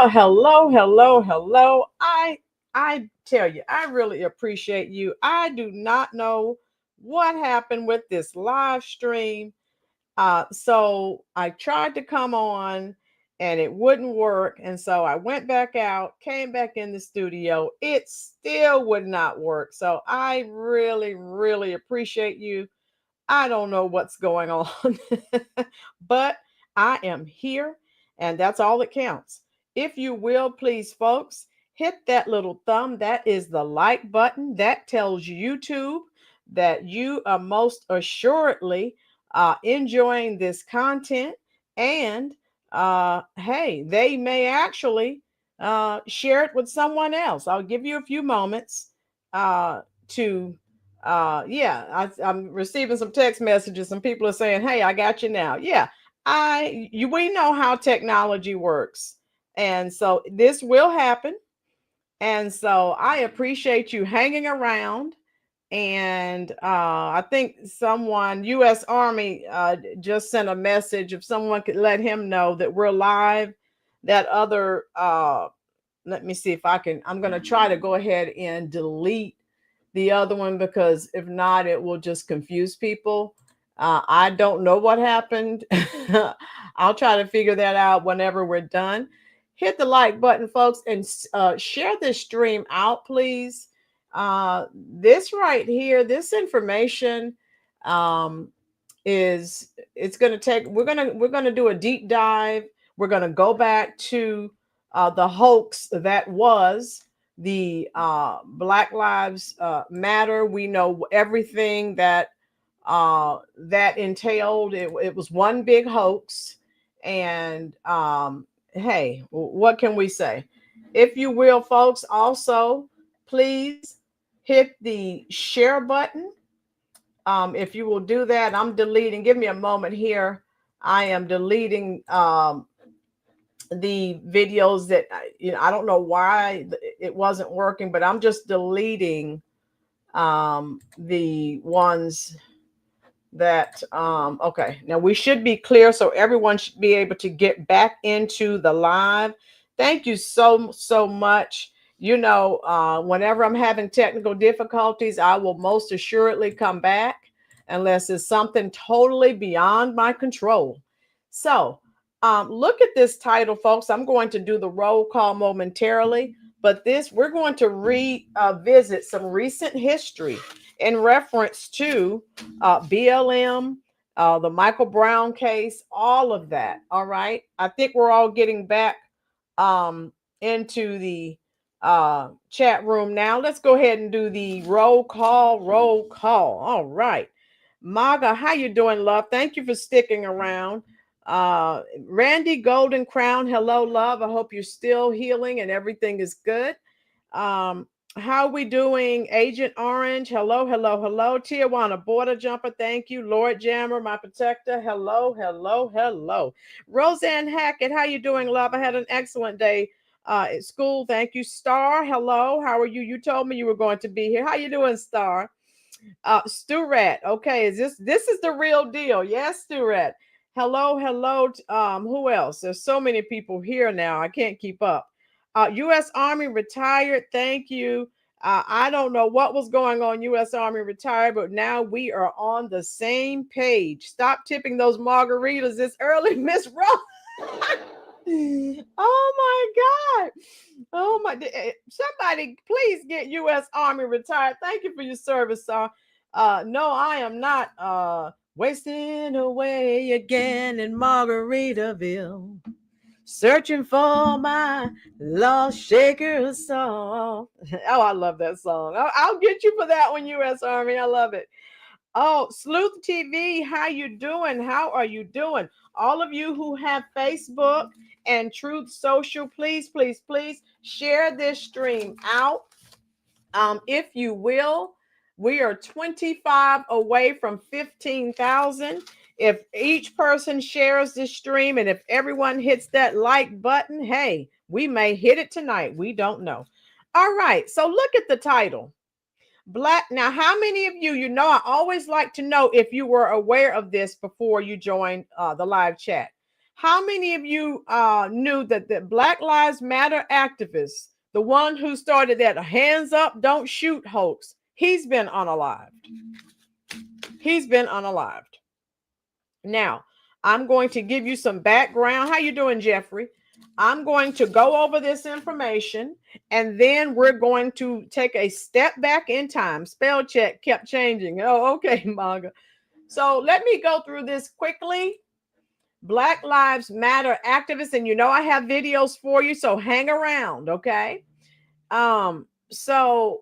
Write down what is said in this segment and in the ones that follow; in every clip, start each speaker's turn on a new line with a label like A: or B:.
A: Hello. I tell you, I really appreciate you. I do not know what happened with this live stream. So I tried to come on and it wouldn't work. And so I went back out, came back in the studio. It still would not work. So I really appreciate you. I don't know what's going on, but I am here, and that's all that counts. If you will, please, folks, hit that little thumb. That is the like button. That tells YouTube that you are most assuredly enjoying this content. And hey, they may actually share it with someone else. I'll give you a few moments to yeah, I'm receiving some text messages. Some people are saying, "Hey, I got you now." Yeah, we know how technology works, and so this will happen. And so I appreciate you hanging around. And I think someone, U.S. Army, just sent a message. If someone could let him know that we're live, that other. Let me see if I can. I'm going to try to go ahead and delete the other one because if not, it will just confuse people. I don't know what happened. I'll try to figure that out whenever we're done. Hit the like button, folks, and share this stream out, please. This right here, this information um, is it's going to take. We're gonna do a deep dive. We're going to go back to the hoax that was the Black Lives Matter. We know everything that entailed. It was one big hoax, and hey, what can we say? If you will, folks, also please hit the share button. If you will do that, I'm deleting. Give me a moment here. I am deleting the videos that I don't know why it wasn't working, but I'm just deleting the ones that okay, now we should be clear, so everyone should be able to get back into the live. Thank you so much. Whenever I'm having technical difficulties, I will most assuredly come back unless it's something totally beyond my control. So look at this title, folks. I'm going to do the roll call momentarily, but we're going to revisit some recent history in reference to BLM, the Michael Brown case, all of that. All right. I think we're all getting back into the chat room now. Let's go ahead and do the roll call. All right. Maga, how you doing, love? Thank you for sticking around. Randy Golden Crown, hello, love. I hope you're still healing and everything is good. How we doing? Agent Orange, hello. Tijuana Border Jumper, thank you. Lord Jammer, my protector, hello. Roseanne Hackett, how you doing, love? I had an excellent day at school, thank you. Star, hello. How are you? You told me you were going to be here. How you doing, Star? Stu Rat, okay, this is the real deal? Yes, Stu Rat. Hello. Who else? There's so many people here now. I can't keep up. U.S. Army retired. Thank you. I don't know what was going on, U.S. Army retired, but now we are on the same page. Stop tipping those margaritas this early, Miss Rose. Oh my God. Oh my. Somebody please get U.S. Army retired. Thank you for your service, sir. No, I am not wasting away again in Margaritaville, searching for my lost shaker song. Oh, I love that song. I'll get you for that one, U.S. Army. I love it. Oh, Sleuth TV, how you doing? How are you doing? All of you who have Facebook and Truth Social, please share this stream out. If you will, we are 25 away from 15,000. If each person shares this stream and if everyone hits that like button, hey, we may hit it tonight. We don't know. All right, so look at the title. Now, how many of you, I always like to know if you were aware of this before you joined the live chat. How many of you knew that the Black Lives Matter activist, the one who started that hands up, don't shoot hoax, he's been unalived. He's been unalived. Now, I'm going to give you some background. How you doing, Jeffrey? I'm going to go over this information, and then we're going to take a step back in time. Spell check kept changing. Oh, okay, Maga. So let me go through this quickly. Black Lives Matter activists, and you know I have videos for you, so hang around, okay? So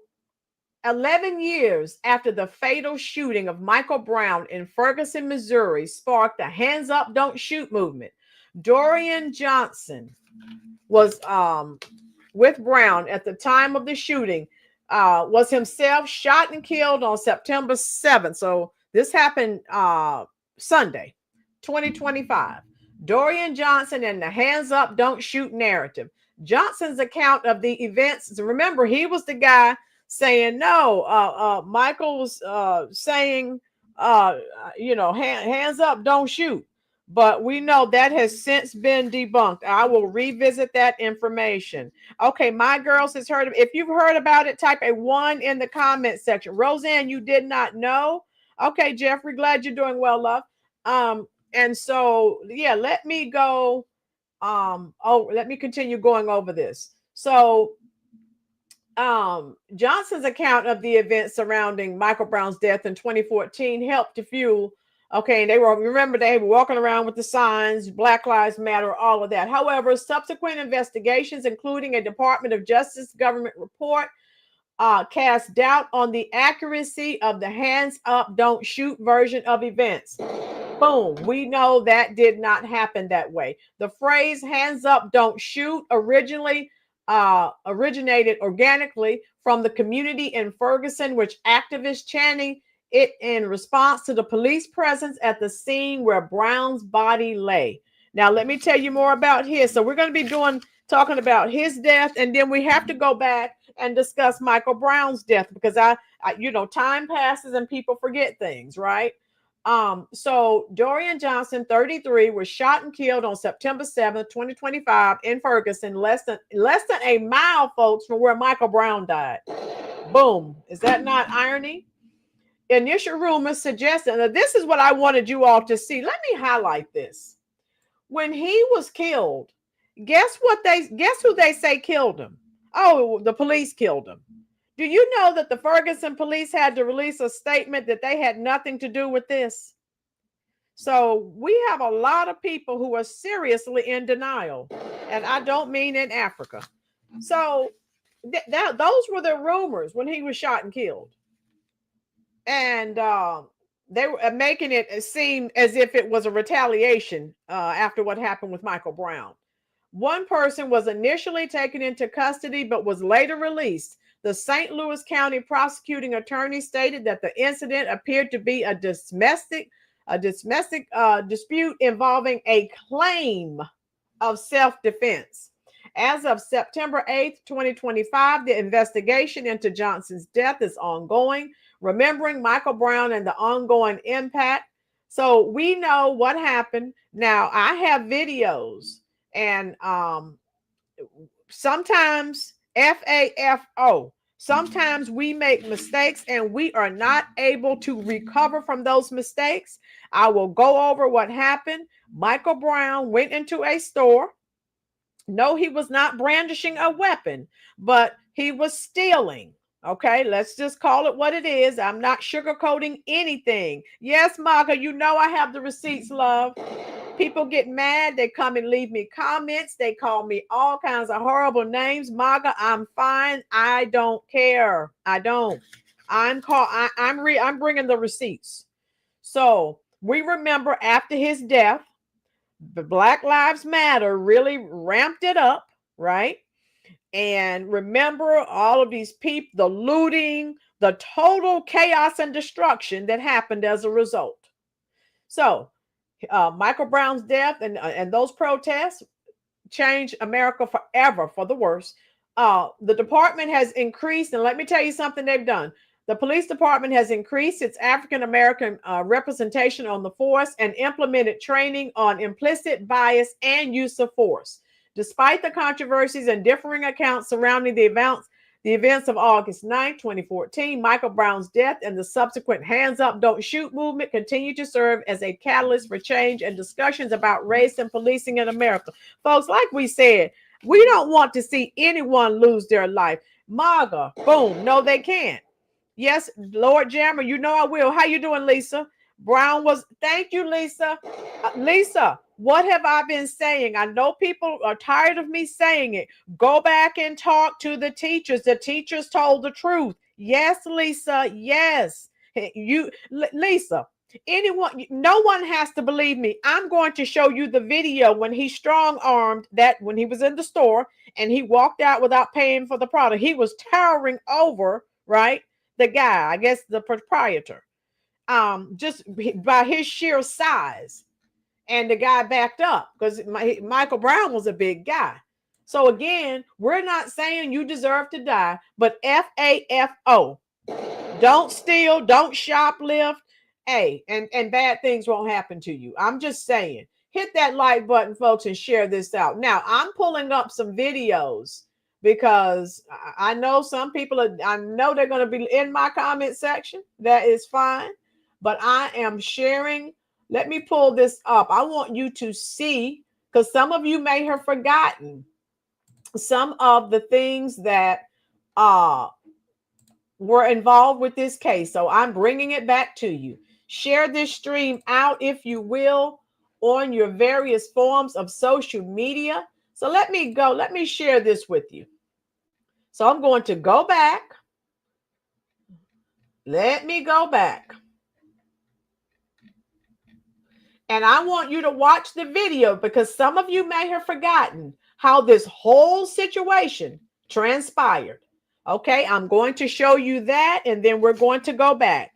A: 11 years after the fatal shooting of Michael Brown in Ferguson, Missouri, sparked the Hands Up, Don't Shoot movement. Dorian Johnson was with Brown at the time of the shooting, was himself shot and killed on September 7th. So this happened Sunday, 2025. Dorian Johnson and the Hands Up, Don't Shoot narrative. Johnson's account of the events, remember, he was the guy saying no. Michael was saying, hands up, don't shoot. But we know that has since been debunked. I will revisit that information. Okay, my girls has heard of it. If you've heard about it, type a 1 in the comment section. Roseanne, you did not know? Okay, Jeffrey, glad you're doing well, love. And so, yeah, let me go. Let me continue going over this. So, Johnson's account of the events surrounding Michael Brown's death in 2014 helped to fuel. Okay, they were walking around with the signs, Black Lives Matter, all of that. However, subsequent investigations, including a Department of Justice government report, cast doubt on the accuracy of the hands up, don't shoot version of events. Boom. We know that did not happen that way. The phrase hands up, don't shoot originated organically from the community in Ferguson, which activists chanting it in response to the police presence at the scene where Brown's body lay. Now, let me tell you more about his. So we're going to be talking about his death, and then we have to go back and discuss Michael Brown's death because I time passes and people forget things, right? So Dorian Johnson, 33, was shot and killed on September 7th, 2025 in Ferguson, less than a mile, folks, from where Michael Brown died. Boom. Is that not irony? Initial rumors suggested, and this is what I wanted you all to see. Let me highlight this. When he was killed, guess who they say killed him? Oh, the police killed him. Do you know that the Ferguson police had to release a statement that they had nothing to do with this? So we have a lot of people who are seriously in denial, and I don't mean in Africa. So those were the rumors when he was shot and killed. And they were making it seem as if it was a retaliation after what happened with Michael Brown. One person was initially taken into custody, but was later released. The St. Louis County prosecuting attorney stated that the incident appeared to be a domestic dispute involving a claim of self-defense. As of September 8th, 2025, the investigation into Johnson's death is ongoing, remembering Michael Brown and the ongoing impact. So we know what happened. Now, I have videos, and sometimes FAFO. Sometimes we make mistakes and we are not able to recover from those mistakes. I will go over what happened. Michael Brown went into a store. No, he was not brandishing a weapon, but he was stealing. Okay, let's just call it what it is. I'm not sugarcoating anything. Yes, Maga, you know I have the receipts, love. People get mad. They come and leave me comments. They call me all kinds of horrible names. Maga, I'm fine. I don't care. I don't. I'm bringing the receipts. So we remember after his death, the Black Lives Matter really ramped it up, right? And remember all of these people, the looting, the total chaos and destruction that happened as a result. So Michael Brown's death and those protests changed America forever for the worse. The department has increased, and let me tell you something they've done. The police department has increased its African American representation on the force and implemented training on implicit bias and use of force. Despite the controversies and differing accounts surrounding the events of August 9, 2014, Michael Brown's death and the subsequent Hands Up, Don't Shoot movement continue to serve as a catalyst for change and discussions about race and policing in America. Folks, like we said, we don't want to see anyone lose their life. MAGA, boom, no, they can't. Yes, Lord Jammer, you know I will. How you doing, Lisa? Brown was, thank you, Lisa. Lisa, what have I been saying? I know people are tired of me saying it. Go back and talk to the teachers. The teachers told the truth. Yes, Lisa, yes. Lisa, anyone, no one has to believe me. I'm going to show you the video when he strong-armed that when he was in the store and he walked out without paying for the product. He was towering over, right? The guy, I guess the proprietor, just by his sheer size. And the guy backed up because Michael Brown was a big guy. So again, we're not saying you deserve to die, but FAFO. Don't steal, don't shoplift. Hey, and bad things won't happen to you. I'm just saying. Hit that like button, folks, and share this out. Now, I'm pulling up some videos because I know some people I know they're going to be in my comment section. That is fine. But I am sharing. Let me pull this up. I want you to see, because some of you may have forgotten some of the things that were involved with this case. So I'm bringing it back to you. Share this stream out, if you will, on your various forms of social media. So let me go. Let me share this with you. So I'm going to go back. Let me go back. And I want you to watch the video because some of you may have forgotten how this whole situation transpired. Okay, I'm going to show you that, and then we're going to go back.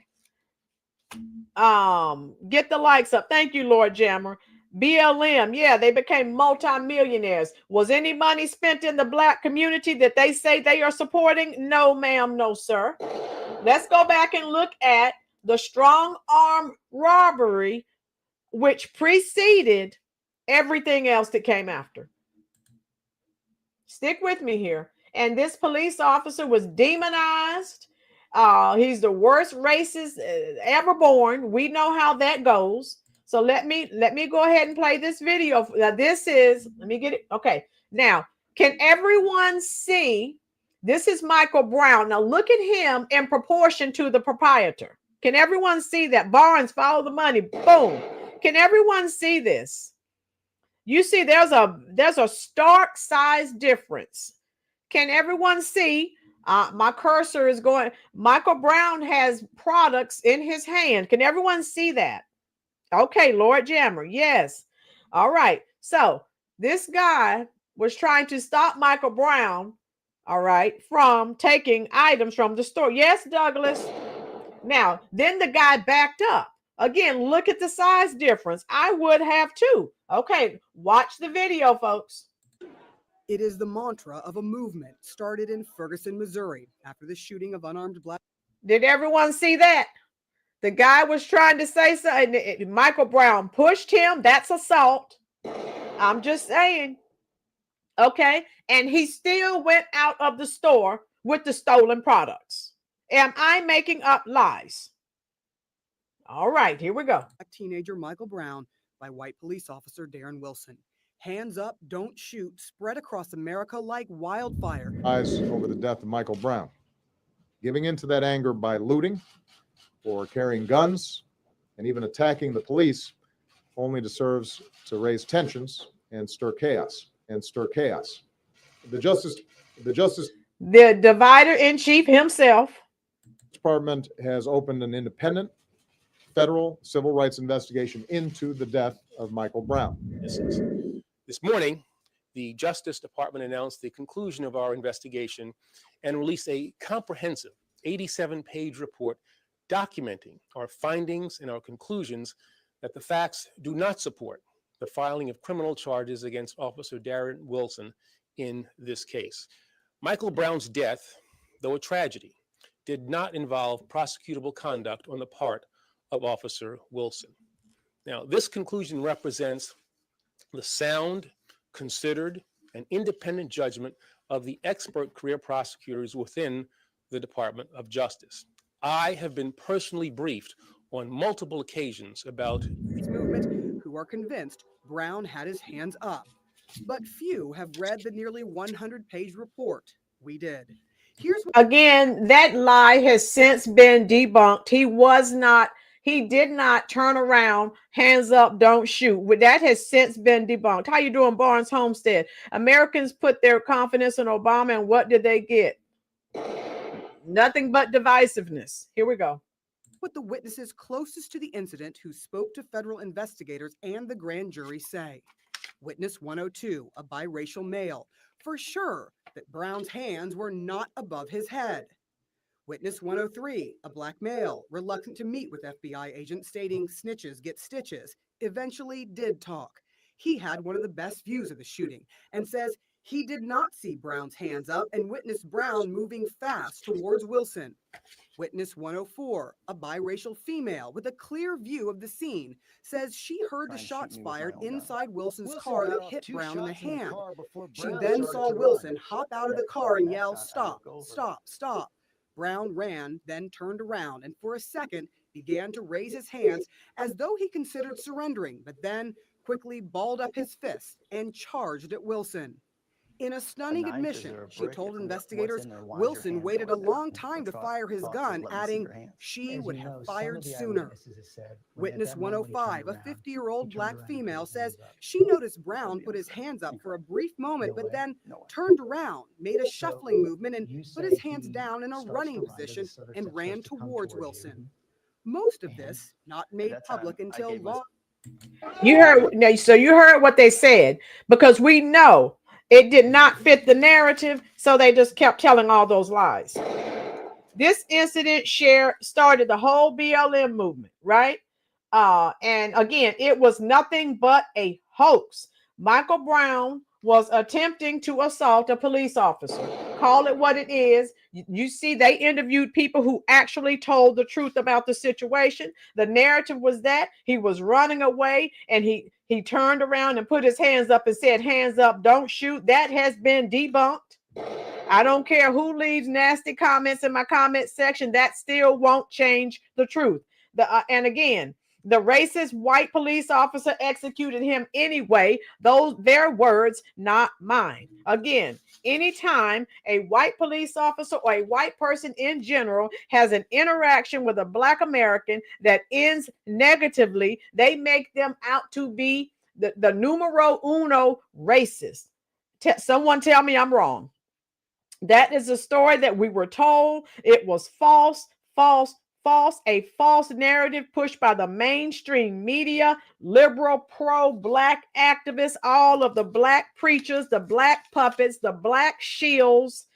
A: Get the likes up. Thank you, Lord Jammer. BLM, yeah, they became multimillionaires. Was any money spent in the Black community that they say they are supporting? No, ma'am, no, sir. Let's go back and look at the strong arm robbery, which preceded everything else that came after. Stick with me here. And this police officer was demonized. He's the worst racist ever born. We know how that goes. So let me go ahead and play this video. This is, let me get it. Okay. Now, can everyone see? This is Michael Brown. Now look at him in proportion to the proprietor. Can everyone see that? Barnes, follow the money. Boom. Can everyone see this? You see, there's a stark size difference. Can everyone see? My cursor is going. Michael Brown has products in his hand. Can everyone see that? Okay, Lord Jammer. Yes. All right. So this guy was trying to stop Michael Brown, all right, from taking items from the store. Yes, Douglas. Now, then the guy backed up. Again, look at the size difference. I would have too. Okay, watch the video, folks.
B: It is the mantra of a movement started in Ferguson, Missouri, after the shooting of unarmed Black.
A: Did everyone see that? The guy was trying to say something. Michael Brown pushed him. That's assault. I'm just saying. Okay, and he still went out of the store with the stolen products. Am I making up lies? All right, here we go.
B: Teenager Michael Brown by white police officer Dorian Wilson. Hands up, don't shoot, spread across America like wildfire.
C: Eyes over the death of Michael Brown. Giving into that anger by looting or carrying guns and even attacking the police only serves to raise tensions and stir chaos. The
A: divider in chief himself.
C: Department has opened an independent federal civil rights investigation into the death of Michael Brown.
D: This morning, the Justice Department announced the conclusion of our investigation and released a comprehensive 87-page report documenting our findings and our conclusions that the facts do not support the filing of criminal charges against Officer Dorian Wilson in this case. Michael Brown's death, though a tragedy, did not involve prosecutable conduct on the part of Officer Wilson. Now, this conclusion represents the sound, considered, and independent judgment of the expert career prosecutors within the Department of Justice. I have been personally briefed on multiple occasions about
B: This movement who are convinced Brown had his hands up. But few have read the nearly 100-page report. We did. Here's what
A: Again, that lie has since been debunked. He did not turn around, hands up, don't shoot. That has since been debunked. How you doing, Barnes Homestead? Americans put their confidence in Obama, and what did they get? Nothing but divisiveness. Here we go.
B: the witnesses closest to the incident who spoke to federal investigators and the grand jury say. Witness 102, a biracial male, for sure that Brown's hands were not above his head. Witness 103, a black male, reluctant to meet with FBI agents, stating snitches get stitches, eventually did talk. He had one of the best views of the shooting and says he did not see Brown's hands up and witnessed Brown moving fast towards Wilson. Witness 104, a biracial female with a clear view of the scene, says she heard the shots fired inside Wilson's car that hit Brown in the hand. She then saw Wilson hop out of the car and yell, "Stop, stop, stop." Brown ran, then turned around, and for a second began to raise his hands as though he considered surrendering, but then quickly balled up his fists and charged at Wilson. In a stunning admission, she told investigators Wilson waited a long time to fire his gun, adding she would have fired sooner. Witness 105, a 50-year-old black female, says she noticed Brown put his hands up for a brief moment, but then turned around, made a shuffling movement, and put his hands down in a running position and ran towards Wilson. Most of this not made public until long.
A: You heard, so you heard what they said, because we know it did not fit the narrative, so they just kept telling all those lies. This incident started the whole BLM movement, right? And again, it was nothing but a hoax. Michael Brown was attempting to assault a police officer. Call it what it is. You see, they interviewed people who actually told the truth about the situation. The narrative was that he was running away and he turned around and put his hands up and said, "Hands up, don't shoot." That has been debunked. I don't care who leaves nasty comments in my comment section. That still won't change the truth. And again, the racist white police officer executed him anyway. Their words, not mine. Again, anytime a white police officer or a white person in general has an interaction with a Black American that ends negatively, they make them out to be the numero uno racist. Someone tell me I'm wrong. That is a story that we were told. It was false, a false narrative pushed by the mainstream media, liberal, pro-Black activists, all of the Black preachers, the Black puppets, the Black shields,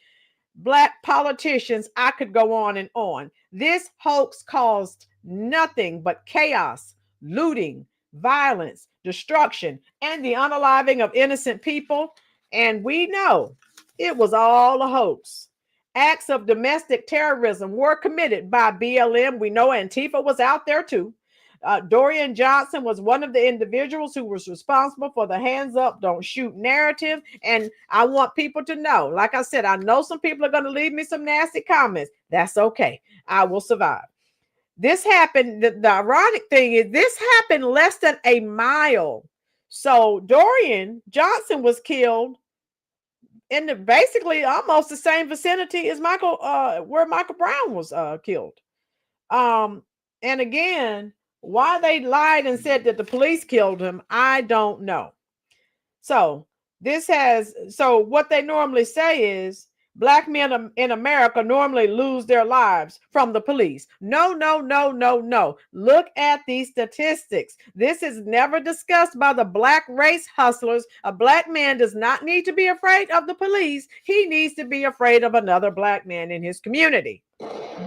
A: Black politicians. I could go on and on. This hoax caused nothing but chaos, looting, violence, destruction, and the unaliving of innocent people. And we know it was all a hoax. Acts of domestic terrorism were committed by BLM. We know Antifa was out there too. Dorian Johnson was one of the individuals who was responsible for the hands up, don't shoot narrative. And I want people to know, like I said, I know some people are going to leave me some nasty comments. That's okay. I will survive. This happened. The ironic thing is this happened less than a mile. So Dorian Johnson was killed in basically almost the same vicinity as where Michael Brown was killed. And again, why they lied and said that the police killed him, I don't know. So what they normally say is Black men in America normally lose their lives from the police. No. Look at these statistics. This is never discussed by the Black race hustlers. A Black man does not need to be afraid of the police. He needs to be afraid of another Black man in his community.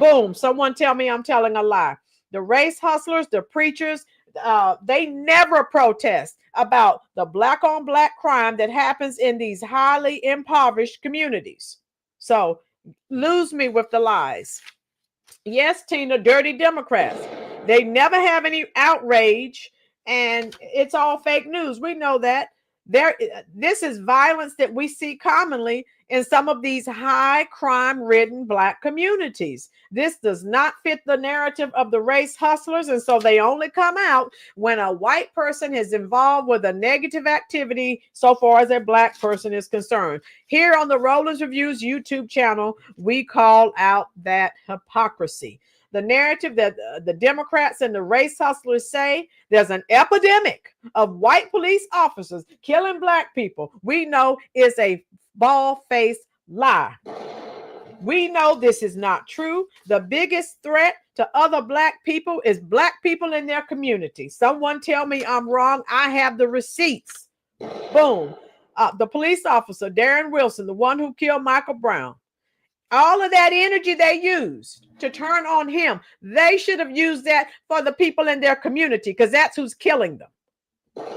A: Boom. Someone tell me I'm telling a lie. The race hustlers, the preachers, they never protest about the Black on Black crime that happens in these highly impoverished communities. So lose me with the lies. Yes, Tina, dirty Democrats. They never have any outrage, and it's all fake news. We know that. This is violence that we see commonly in some of these high crime-ridden Black communities. This does not fit the narrative of the race hustlers, and so they only come out when a white person is involved with a negative activity so far as a Black person is concerned. Here on the Rollins Reviews YouTube channel, we call out that hypocrisy. The narrative that the Democrats and the race hustlers say there's an epidemic of white police officers killing Black people, we know is a bald-faced lie. We know this is not true. The biggest threat to other Black people is Black people in their community. Someone tell me I'm wrong. I have the receipts. Boom. The police officer, Darren Wilson, the one who killed Michael Brown, all of that energy they used to turn on him, they should have used that for the people in their community, because that's who's killing them.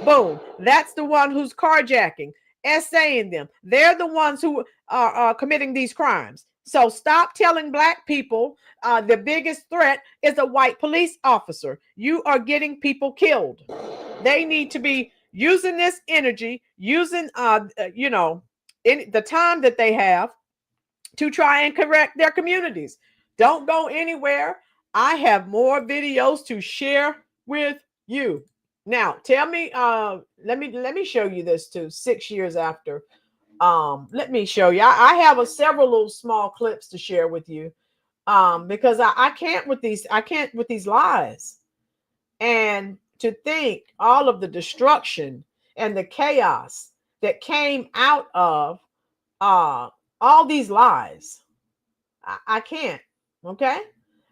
A: Boom. That's the one who's carjacking, essaying them. They're the ones who are committing these crimes. So stop telling Black people the biggest threat is a white police officer. You are getting people killed. They need to be using this energy, using the time that they have to try and correct their communities. Don't go anywhere. I have more videos to share with you. Now, tell me, let me show you this too, 6 years after. Let me show you. I have several little small clips to share with you. Because I can't with these lies. And to think all of the destruction and the chaos that came out of all these lies. I can't. Okay.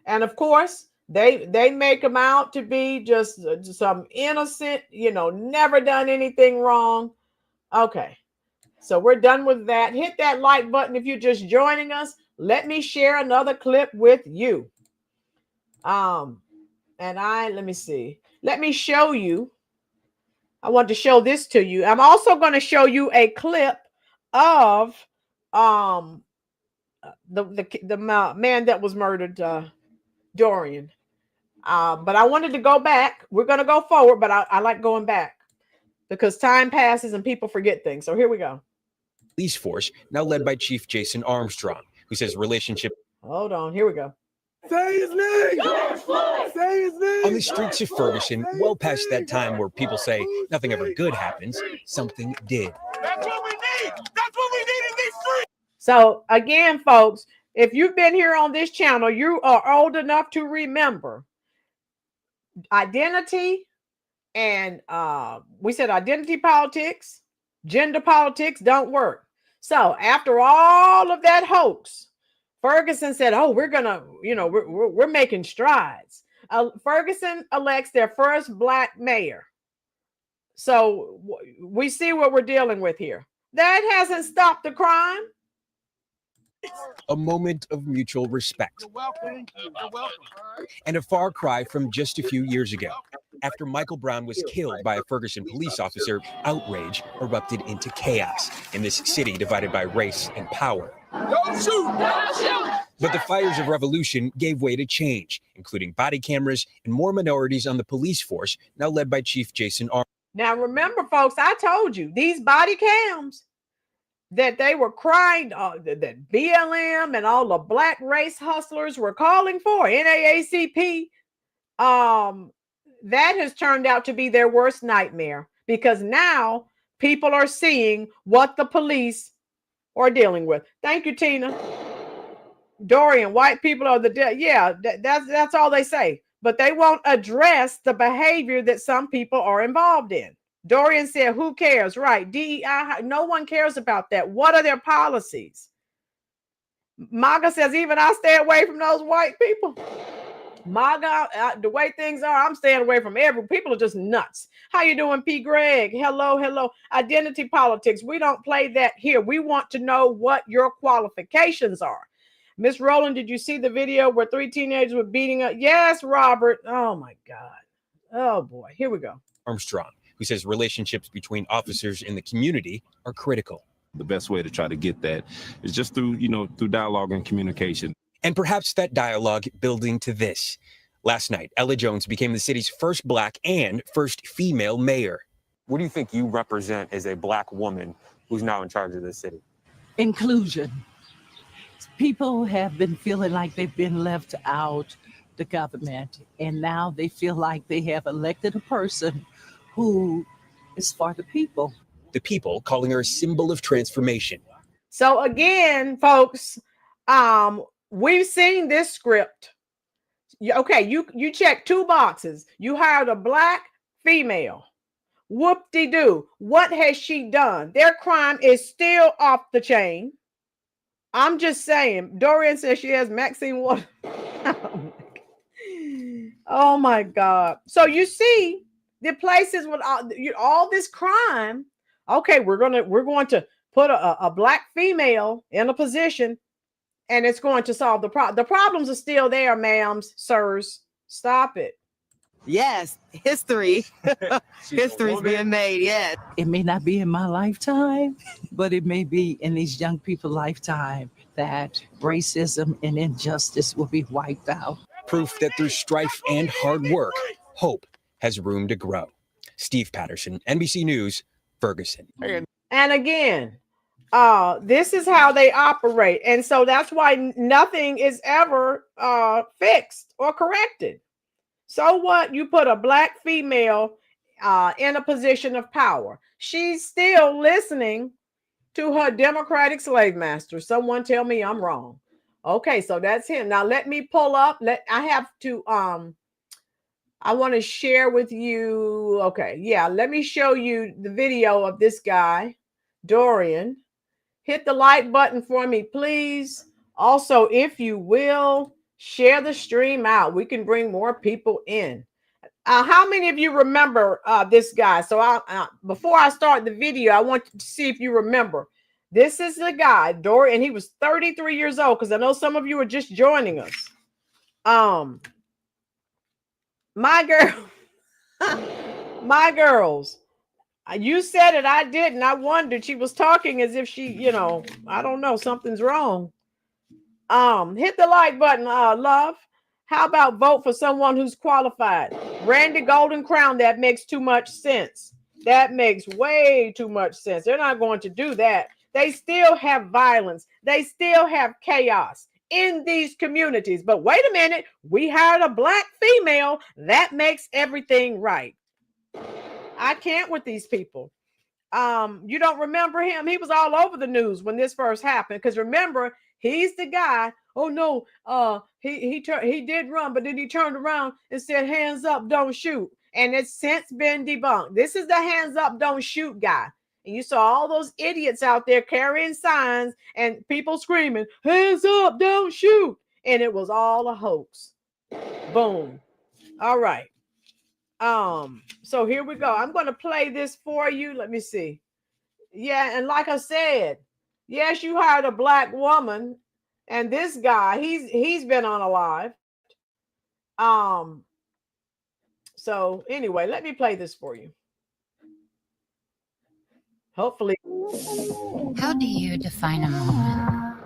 A: And of course, they make them out to be just some innocent, never done anything wrong. Okay. So we're done with that. Hit that like button if you're just joining us. Let me share another clip with you. Let me see. Let me show you. I want to show this to you. I'm also going to show you a clip of the man that was murdered, Dorian. But I wanted to go back. We're going to go forward, but I like going back because time passes and people forget things. So here we go.
E: Police force, now led by Chief Jason Armstrong, who says relationship.
A: Hold on. Here we go.
F: Say his name! Say his name!
E: On the streets of Ferguson, well past that time where people say nothing ever good happens, something did.
F: That's what we need! That's what we need in these streets!
A: So again, folks, if you've been here on this channel, you are old enough to remember identity and we said identity politics, gender politics don't work. So after all of that hoax, Ferguson said, oh, we're gonna, we're making strides. Ferguson elects their first Black mayor. So we see what we're dealing with here. That hasn't stopped the crime.
E: A moment of mutual respect.
F: You're welcome. You're welcome.
E: And a far cry from just a few years ago. After Michael Brown was killed by a Ferguson police officer, outrage erupted into chaos in this city divided by race and power.
F: Don't shoot! Don't shoot!
E: But the fires of revolution gave way to change, including body cameras and more minorities on the police force, now led by Chief Jason Armstrong.
A: Now, remember, folks, I told you these body cams that they were crying, that BLM and all the Black race hustlers were calling for, NAACP, that has turned out to be their worst nightmare because now people are seeing what the police are dealing with. Thank you, Tina. Dorian, white people are the dead. Yeah, that's all they say. But they won't address the behavior that some people are involved in. Dorian said, who cares? Right. DEI, no one cares about that. What are their policies? MAGA says, even I stay away from those white people. MAGA, the way things are, I'm staying away from people are just nuts. How you doing, P. Greg? Hello. Identity politics. We don't play that here. We want to know what your qualifications are. Miss Rolynn, did you see the video where 3 teenagers were beating up? Yes, Robert. Oh, my God. Oh, boy. Here we go.
E: Armstrong, who says relationships between officers in the community are critical.
G: The best way to try to get that is just through dialogue and communication.
E: And perhaps that dialogue building to this. Last night, Ella Jones became the city's first Black and first female mayor.
G: What do you think you represent as a Black woman who's now in charge of the city?
H: Inclusion. People have been feeling like they've been left out the government, and now they feel like they have elected a person who is for the people.
E: The people calling her a symbol of transformation.
A: So again, folks, we've seen this script. Okay, you check 2 boxes. You hired a Black female. Whoop-de-doo. What has she done? Their crime is still off the chain. I'm just saying. Dorian says she has Maxine Water. Oh my God. So you see the places with all this crime. Okay, we're going to put a Black female in a position, and it's going to solve the problem. The problems are still there, ma'ams, sirs. Stop it.
I: Yes, history. History's being made, yes.
H: It may not be in my lifetime, but it may be in these young people's lifetime that racism and injustice will be wiped out.
E: Proof that through strife and hard work, hope has room to grow. Steve Patterson, NBC News, Ferguson.
A: And again, this is how they operate. And so that's why nothing is ever fixed or corrected. So what? You put a Black female in a position of power. She's still listening to her Democratic slave master. Someone tell me I'm wrong. Okay, so that's him. Now let me pull up. I want to share with you. Okay, yeah, let me show you the video of this guy, Dorian. Hit the like button for me, please. Also, if you will, share the stream out. We can bring more people in. How many of you remember this guy? So before I start the video, I want to see if you remember. This is the guy, Dorian, and he was 33 years old, because I know some of you are just joining us. My girls, you said it, I didn't. I wondered. She was talking as if she, I don't know, something's wrong. Hit the like button, love. How about vote for someone who's qualified? Randy Golden Crown, that makes too much sense. That makes way too much sense. They're not going to do that. They still have violence. They still have chaos in these communities. But wait a minute, we hired a Black female. That makes everything right. I can't with these people. You don't remember him? He was all over the news when this first happened. Because remember, he's the guy. Oh no, he did run, but then he turned around and said, "Hands up, don't shoot." And it's since been debunked. This is the hands up, don't shoot guy. And you saw all those idiots out there carrying signs and people screaming, "Hands up, don't shoot." And it was all a hoax. Boom. All right. So here we go. I'm going to play this for you. Let me see. Yeah, and like I said, yes, you hired a Black woman, and this guy, he's been unalived. So anyway, let me play this for you. Hopefully.
J: How do you define a moment?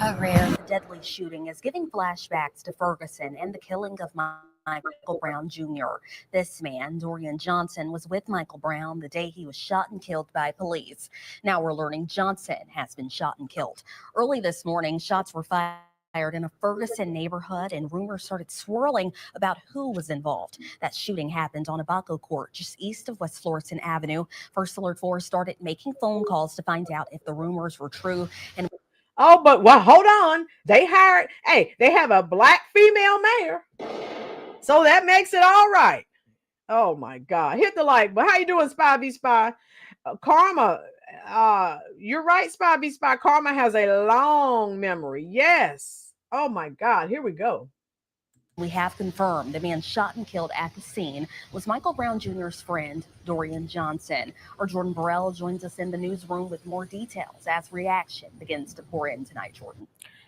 J: A rare
K: deadly shooting is giving flashbacks to Ferguson and the killing of Michael Brown Jr. This man, Dorian Johnson, was with Michael Brown the day he was shot and killed by police. Now we're learning Johnson has been shot and killed. Early this morning, shots were fired in a Ferguson neighborhood, and rumors started swirling about who was involved. That shooting happened on Abaco Court, just east of West Florissant Avenue. First Alert Force started making phone calls to find out if the rumors were true. And
A: but hold on. They have a Black female mayor. So that makes it all right. Oh my God. Hit the like. But how you doing, Spy V Spy? Karma, you're right, Spy V Spy. Karma has a long memory. Yes. Oh my God. Here we go.
K: We have confirmed the man shot and killed at the scene was Michael Brown Jr.'s friend, Dorian Johnson. Our Jordan Burrell joins us in the newsroom with more details as reaction begins to pour in tonight, Jordan.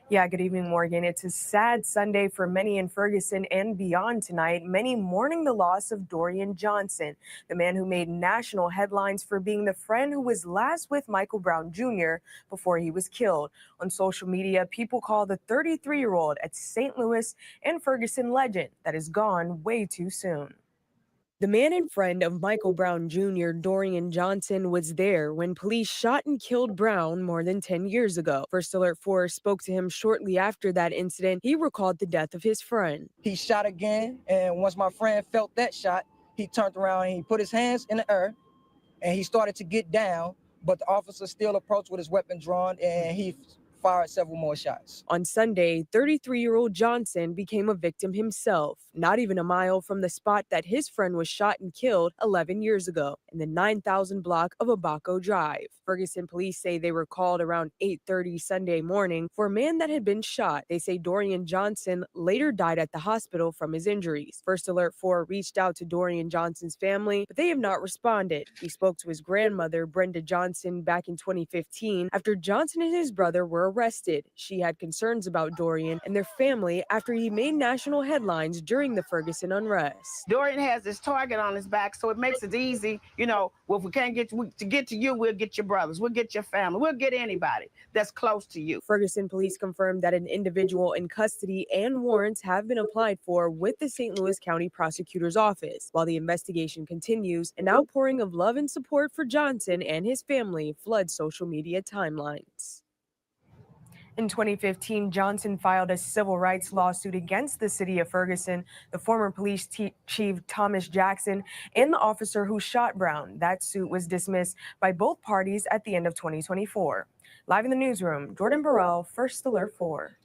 L: Yeah, good evening, Morgan. It's a sad Sunday for many in Ferguson and beyond tonight. Many mourning the loss of Dorian Johnson, the man who made national headlines for being the friend who was last with Michael Brown Jr. before he was killed. On social media, people call the 33-year-old a St. Louis and Ferguson legend that is gone way too soon. The man and friend of Michael Brown Jr., Dorian Johnson, was there when police shot and killed Brown more than 10 years ago. First Alert 4 spoke to him shortly after that incident. He recalled the death of his friend.
M: He shot again, and once my friend felt that shot, he turned around and he put his hands in the air, and he started to get down, but the officer still approached with his weapon drawn, and he fired several more shots.
L: On Sunday, 33-year-old Johnson became a victim himself, not even a mile from the spot that his friend was shot and killed 11 years ago in the 9,000 block of Abaco Drive. Ferguson police say they were called around 8:30 Sunday morning for a man that had been shot. They say Dorian Johnson later died at the hospital from his injuries. First Alert 4 reached out to Dorian Johnson's family, but they have not responded. We spoke to his grandmother, Brenda Johnson, back in 2015 after Johnson and his brother were arrested. She had concerns about Dorian and their family after he made national headlines during the Ferguson unrest.
N: Dorian has this target on his back, so it makes it easy. Well, if we can't get to you, we'll get your brothers, we'll get your family, we'll get anybody that's close to you.
L: Ferguson police confirmed that an individual in custody and warrants have been applied for with the St. Louis County Prosecutor's Office. While the investigation continues, an outpouring of love and support for Johnson and his family floods social media timelines. In 2015, Johnson filed a civil rights lawsuit against the city of Ferguson, the former police chief Thomas Jackson, and the officer who shot Brown. That suit was dismissed by both parties at the end of 2024. Live in the newsroom, Jordan Burrell, First Alert 4.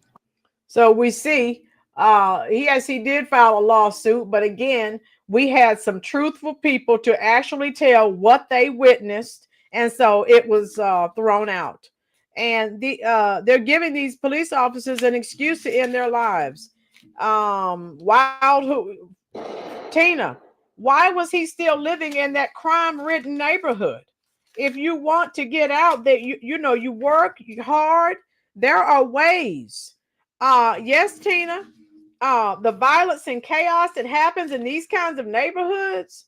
A: So we see, yes, he did file a lawsuit, but again, we had some truthful people to actually tell what they witnessed, and so it was thrown out. And they're giving these police officers an excuse to end their lives. Tina, why was he still living in that crime-ridden neighborhood? If you want to get out, that you work hard, there are ways. Yes, Tina, the violence and chaos that happens in these kinds of neighborhoods,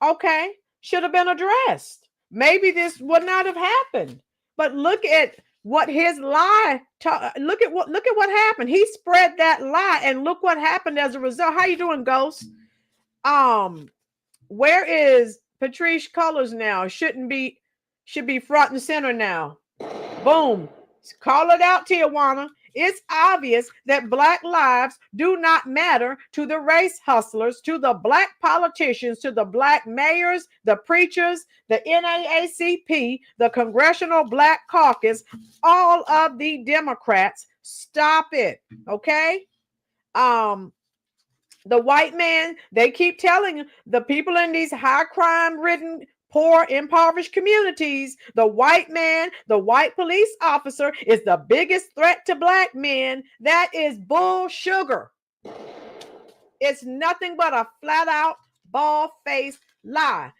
A: okay, should have been addressed. Maybe this would not have happened. But look at what his lie. Look at what happened. He spread that lie, and look what happened as a result. How you doing, Ghost? Where is Patrice Cullors now? Should be front and center now. Boom. Call it out, Tijuana. It's obvious that Black lives do not matter to the race hustlers, to the Black politicians, to the Black mayors, the preachers, the NAACP, the Congressional Black Caucus, all of the Democrats. Stop it, okay? The white man, they keep telling the people in these high crime-ridden, poor, impoverished communities, the white man, the white police officer is the biggest threat to Black men. That is bull sugar. It's nothing but a flat out, bald-faced lie.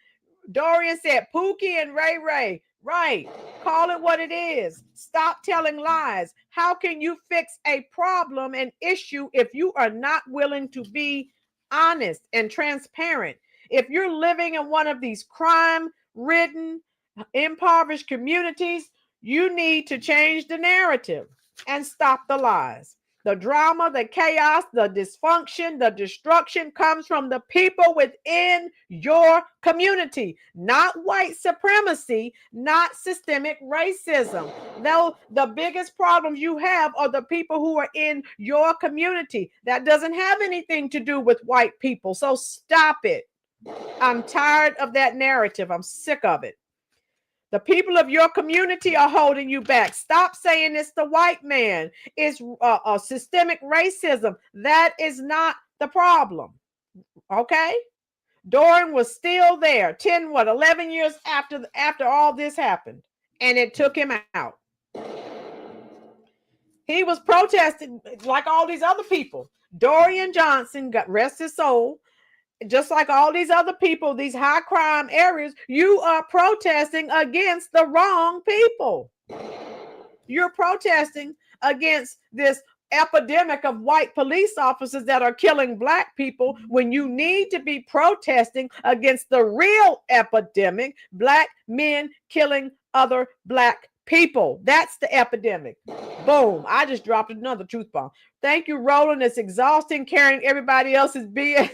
A: Dorian said, Pookie and Ray Ray. Right. Call it what it is. Stop telling lies. How can you fix a problem, an issue, if you are not willing to be honest and transparent? If you're living in one of these crime-ridden, impoverished communities, you need to change the narrative and stop the lies. The drama, the chaos, the dysfunction, the destruction comes from the people within your community, not white supremacy, not systemic racism. No, the biggest problems you have are the people who are in your community. That doesn't have anything to do with white people. So stop it. I'm tired of that narrative. I'm sick of it. The people of your community are holding you back. Stop saying it's the white man. It's systemic racism. That is not the problem. Okay? Dorian was still there 11 years after all this happened, and it took him out. He was protesting like all these other people. Dorian Johnson, God rest his soul, just like all these other people, these high crime areas, you are protesting against the wrong people. You're protesting against this epidemic of white police officers that are killing black people when you need to be protesting against the real epidemic, black men killing other black people. That's the epidemic. Boom. I just dropped another truth bomb. Thank you, Rolynn. It's exhausting carrying everybody else's BS.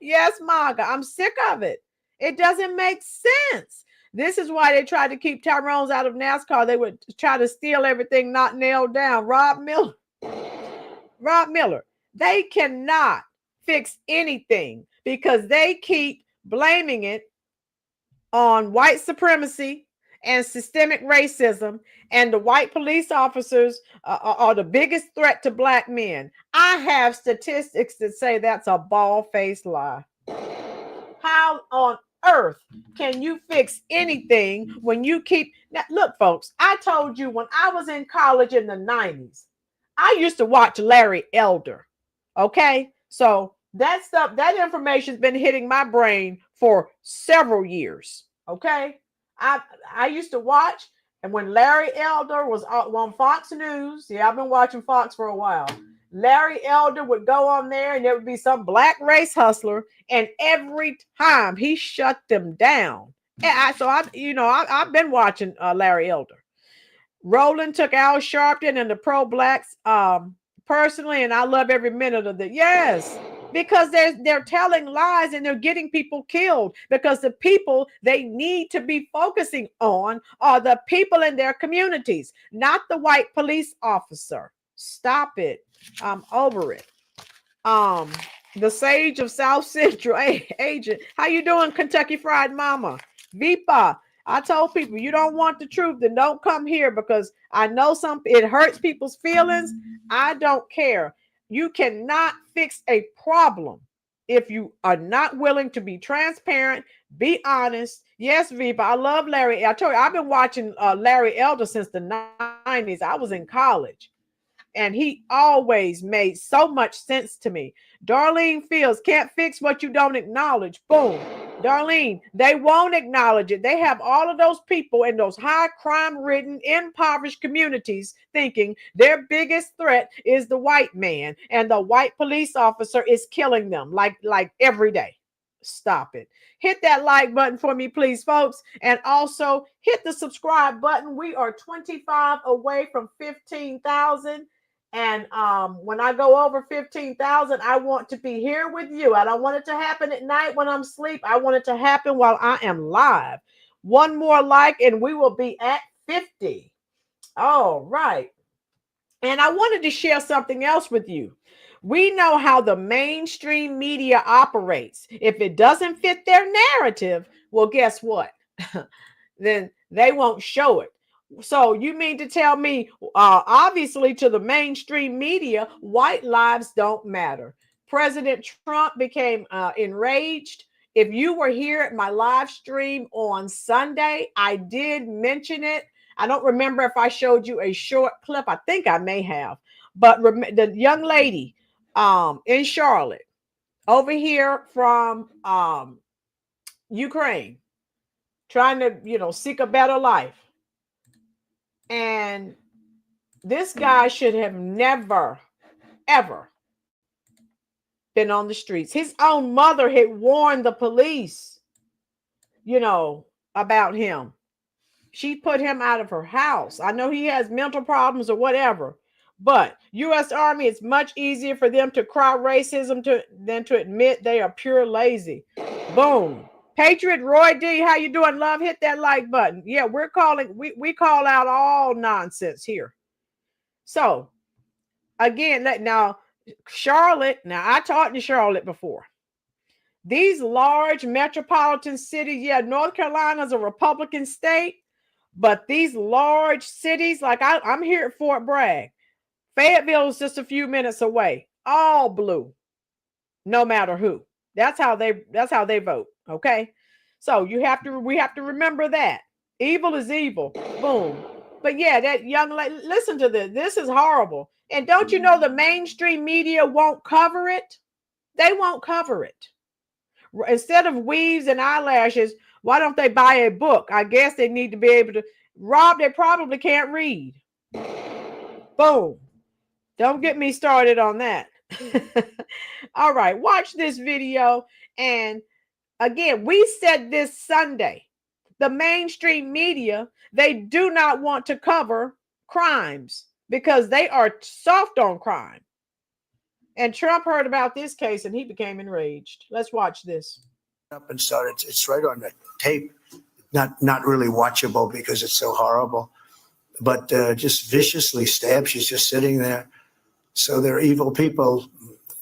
A: Yes, Maga. I'm sick of it. It doesn't make sense. This is why they tried to keep Tyrone's out of NASCAR. They would try to steal everything not nailed down. Rob Miller. They cannot fix anything because they keep blaming it on white supremacy and systemic racism, and the white police officers are the biggest threat to black men. I have statistics that say that's a bald-faced lie. How on earth can you fix anything when you keep... Now, look, folks, I told you when I was in college in the 90s, I used to watch Larry Elder. Okay? So that stuff, that information's been hitting my brain for several years. Okay? I used to watch, and when Larry Elder was on Fox News, yeah, I've been watching Fox for a while. Larry Elder would go on there and there would be some black race hustler, and every time he shut them down. And I've been watching Larry Elder. Rolynn took Al Sharpton and the pro-blacks personally, and I love every minute of it. Yes, because they're telling lies and they're getting people killed, because the people they need to be focusing on are the people in their communities, not the white police officer. Stop it. I'm over it. The Sage of South Central agent. How you doing, Kentucky Fried Mama? Vipa. I told people, you don't want the truth, then don't come here, because I know it hurts people's feelings. I don't care. You cannot fix a problem if you are not willing to be transparent, be honest. Yes, Vipa, I love Larry. I told you, I've been watching Larry Elder since the 90s. I was in college, and he always made so much sense to me. Darlene Fields, can't fix what you don't acknowledge. Boom. Darlene, they won't acknowledge it. They have all of those people in those high crime-ridden, impoverished communities thinking their biggest threat is the white man, and the white police officer is killing them like every day. Stop it. Hit that like button for me, please, folks. And also hit the subscribe button. We are 25 away from 15,000. And when I go over 15,000, I want to be here with you. I don't want it to happen at night when I'm asleep. I want it to happen while I am live. One more like, and we will be at 50. All right. And I wanted to share something else with you. We know how the mainstream media operates. If it doesn't fit their narrative, well, guess what? Then they won't show it. So you mean to tell me, obviously to the mainstream media, white lives don't matter. President Trump became enraged. If you were here at my live stream on Sunday, I did mention it. I don't remember if I showed you a short clip. I think I may have. But the young lady in Charlotte, over here from Ukraine, trying to, seek a better life. And this guy should have never, ever been on the streets. His own mother had warned the police, about him. She put him out of her house. I know he has mental problems or whatever, but U.S. Army, it's much easier for them to cry racism than to admit they are pure lazy. Boom. Patriot Roy D, how you doing, love? Hit that like button. Yeah, we call out all nonsense here. So, again, now, Charlotte, I talked to Charlotte before. These large metropolitan cities, North Carolina's a Republican state, but these large cities, like I'm here at Fort Bragg. Fayetteville is just a few minutes away. All blue, no matter who. That's how they vote. Okay, so we have to remember that evil is evil. Boom. But yeah, that young lady, listen to this. This is horrible. And don't you know the mainstream media won't cover it? They won't cover it. Instead of weaves and eyelashes, why don't they buy a book? I guess they need to be able to. Rob, they probably can't read. Boom. Don't get me started on that. All right, watch this video. And again, we said this Sunday, the mainstream media, they do not want to cover crimes because they are soft on crime. And Trump heard about this case and he became enraged. Let's watch this.
O: Up and started. It's right on the tape. Not really watchable because it's so horrible, but just viciously stabbed. She's just sitting there. So they're evil people.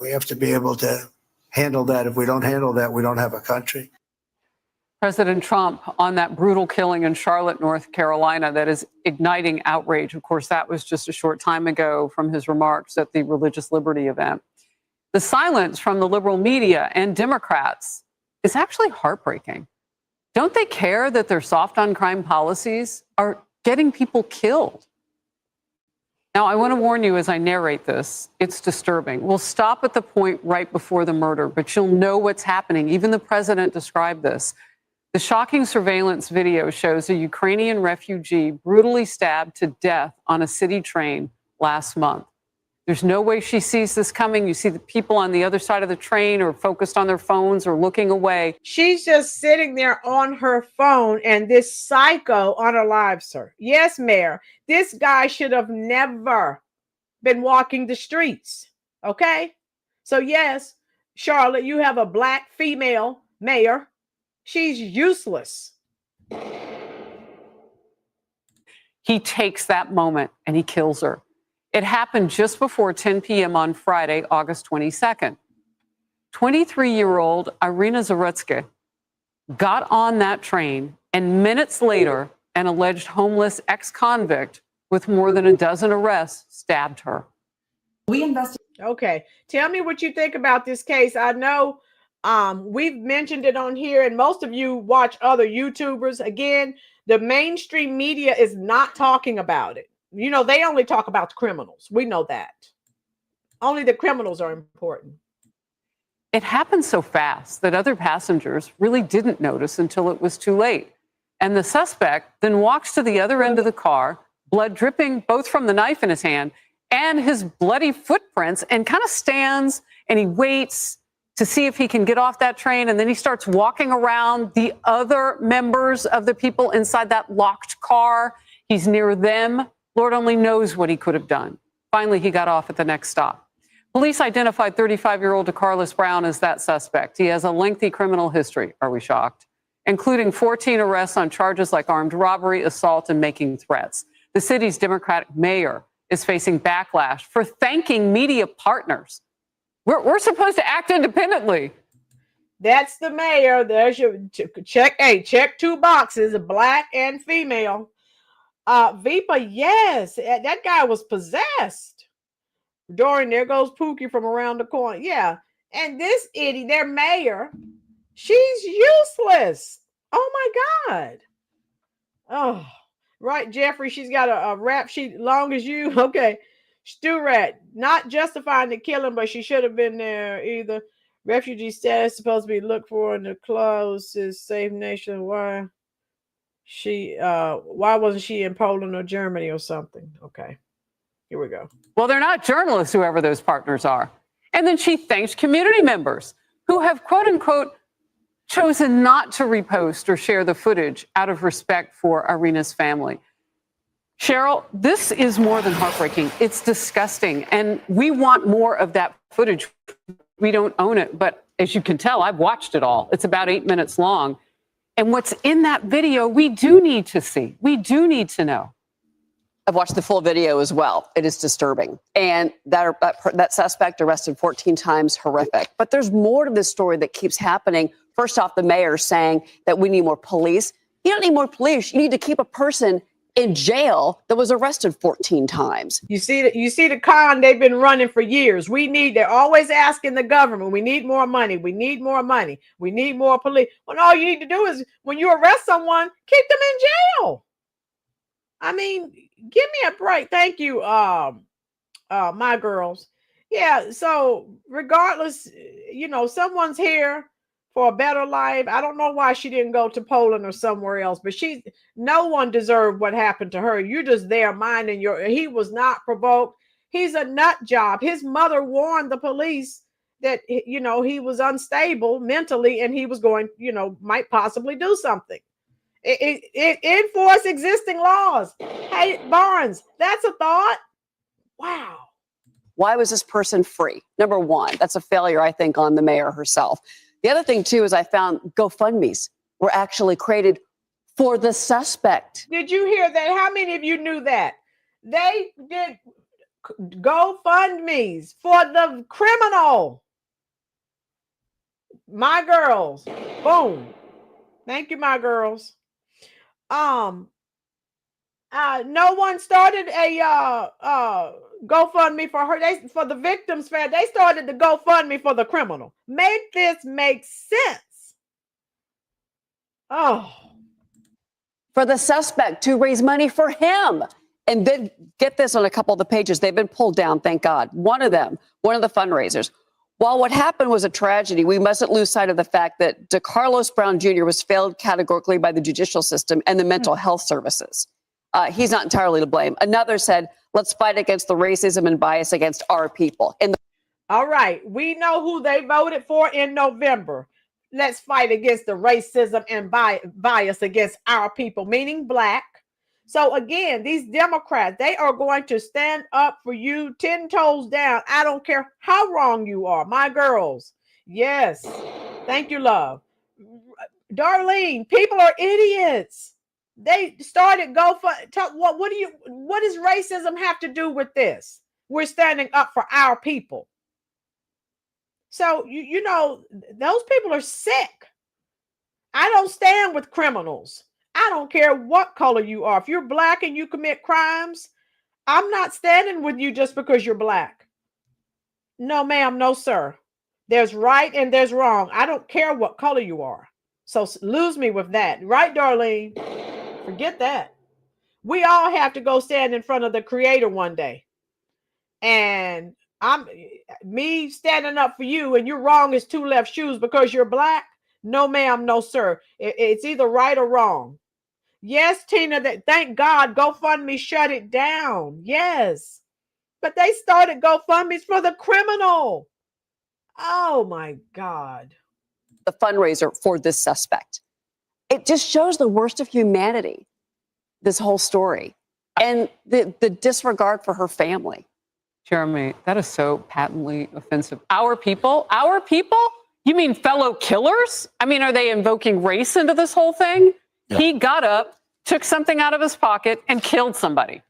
O: We have to be able to handle that. If we don't handle that, we don't have a country.
P: President Trump on that brutal killing in Charlotte, North Carolina, that is igniting outrage. Of course, that was just a short time ago from his remarks at the Religious Liberty event. The silence from the liberal media and Democrats is actually heartbreaking. Don't they care that their soft on crime policies are getting people killed? Now, I want to warn you as I narrate this, it's disturbing. We'll stop at the point right before the murder, but you'll know what's happening. Even the president described this. The shocking surveillance video shows a Ukrainian refugee brutally stabbed to death on a city train last month. There's no way she sees this coming. You see the people on the other side of the train are focused on their phones or looking away.
A: She's just sitting there on her phone and this psycho unalives her. Yes, Mayor, this guy should have never been walking the streets. Okay? So yes, Charlotte, you have a black female mayor. She's useless.
P: He takes that moment and he kills her. It happened just before 10 p.m. on Friday, August 22nd. 23-year-old Irina Zarutsky got on that train, and minutes later, an alleged homeless ex-convict with more than a dozen arrests stabbed her.
A: Okay, tell me what you think about this case. I know we've mentioned it on here, and most of you watch other YouTubers. Again, the mainstream media is not talking about it. You know, they only talk about the criminals. We know that. Only the criminals are important.
P: It happened so fast that other passengers really didn't notice until it was too late. And the suspect then walks to the other end of the car, blood dripping both from the knife in his hand and his bloody footprints, and kind of stands and he waits to see if he can get off that train. And then he starts walking around the other members of the people inside that locked car. He's near them. Lord only knows what he could have done. Finally, he got off at the next stop. Police identified 35-year-old DeCarlos Brown as that suspect. He has a lengthy criminal history, are we shocked? Including 14 arrests on charges like armed robbery, assault, and making threats. The city's Democratic mayor is facing backlash for thanking media partners. We're supposed to act independently.
A: That's the mayor. There's your check. Hey, check two boxes, black and female. Vipa, yes, that guy was possessed. Dorian, there goes Pookie from around the corner. Yeah, and this idiot, their mayor, she's useless. Oh my God. Oh, right, Jeffrey, she's got a rap sheet long as you. Okay, Stu Rat, not justifying the killing, but she should have been there either. Refugee status supposed to be looked for in the closest safe nation. Why wasn't she in Poland or Germany or something? Okay, here we go.
P: Well, they're not journalists, whoever those partners are. And then she thanks community members who have, quote unquote, chosen not to repost or share the footage out of respect for Irina's family. Cheryl, this is more than heartbreaking. It's disgusting. And we want more of that footage. We don't own it. But as you can tell, I've watched it all. It's about 8 minutes long. And what's in that video, we do need to see. We do need to know.
Q: I've watched the full video as well. It is disturbing. And that suspect arrested 14 times, horrific. But there's more to this story that keeps happening. First off, the mayor saying that we need more police. You don't need more police. You need to keep a person in jail that was arrested 14 times.
A: You see the con they've been running for years. They're always asking the government, we need more money. We need more money. We need more police. When all you need to do is when you arrest someone, keep them in jail. I mean, give me a break. Thank you, my girls. Yeah, so regardless, someone's here for a better life. I don't know why she didn't go to Poland or somewhere else, but no one deserved what happened to her. You're just there minding he was not provoked. He's a nut job. His mother warned the police that, he was unstable mentally and he was going, might possibly do something. It enforce existing laws. Hey, Barnes, that's a thought. Wow.
Q: Why was this person free? Number one, that's a failure, I think, on the mayor herself. The other thing, too, is I found GoFundMes were actually created for the suspect.
A: Did you hear that? How many of you knew that? They did GoFundMes for the criminal. My girls. Boom. Thank you, my girls. No one started a GoFundMe for her. For the victims' family. They started the GoFundMe for the criminal. Make this make sense. Oh.
Q: For the suspect to raise money for him. And then get this on a couple of the pages. They've been pulled down, thank God. One of the fundraisers. While what happened was a tragedy, we mustn't lose sight of the fact that DeCarlos Brown Jr. was failed categorically by the judicial system and the mental health services. He's not entirely to blame. Another said, let's fight against the racism and bias against our people.
A: All right. We know who they voted for in November. Let's fight against the racism and bias against our people, meaning Black. So again, these Democrats, they are going to stand up for you 10 toes down. I don't care how wrong you are. My girls. Yes. Thank you, love. Darlene, people are idiots. They started what does racism have to do with this? We're standing up for our people. So, those people are sick. I don't stand with criminals. I don't care what color you are. If you're Black and you commit crimes, I'm not standing with you just because you're Black. No, ma'am. No, sir. There's right and there's wrong. I don't care what color you are. So lose me with that. Right, Darlene? Forget that. We all have to go stand in front of the Creator one day. And me standing up for you and you're wrong as two left shoes because you're Black. No, ma'am. No, sir. It's either right or wrong. Yes, Tina, thank God GoFundMe shut it down. Yes. But they started GoFundMes for the criminal. Oh, my God.
Q: The fundraiser for this suspect. It just shows the worst of humanity, this whole story, and the disregard for her family.
P: Jeremy, that is so patently offensive. Our people? Our people? You mean fellow killers? I mean, are they invoking race into this whole thing? Yeah. He got up, took something out of his pocket, and killed somebody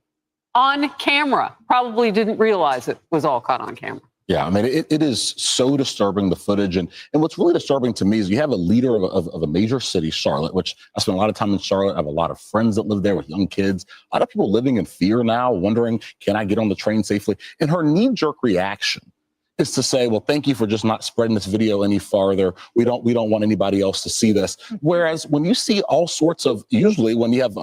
P: on camera. Probably didn't realize it was all caught on camera.
R: Yeah, I mean, it is so disturbing, the footage. And what's really disturbing to me is you have a leader of a major city, Charlotte, which I spent a lot of time in Charlotte. I have a lot of friends that live there with young kids. A lot of people living in fear now, wondering, can I get on the train safely? And her knee-jerk reaction is to say, well, thank you for just not spreading this video any farther. We don't want anybody else to see this. Whereas when you see all sorts of, usually when you have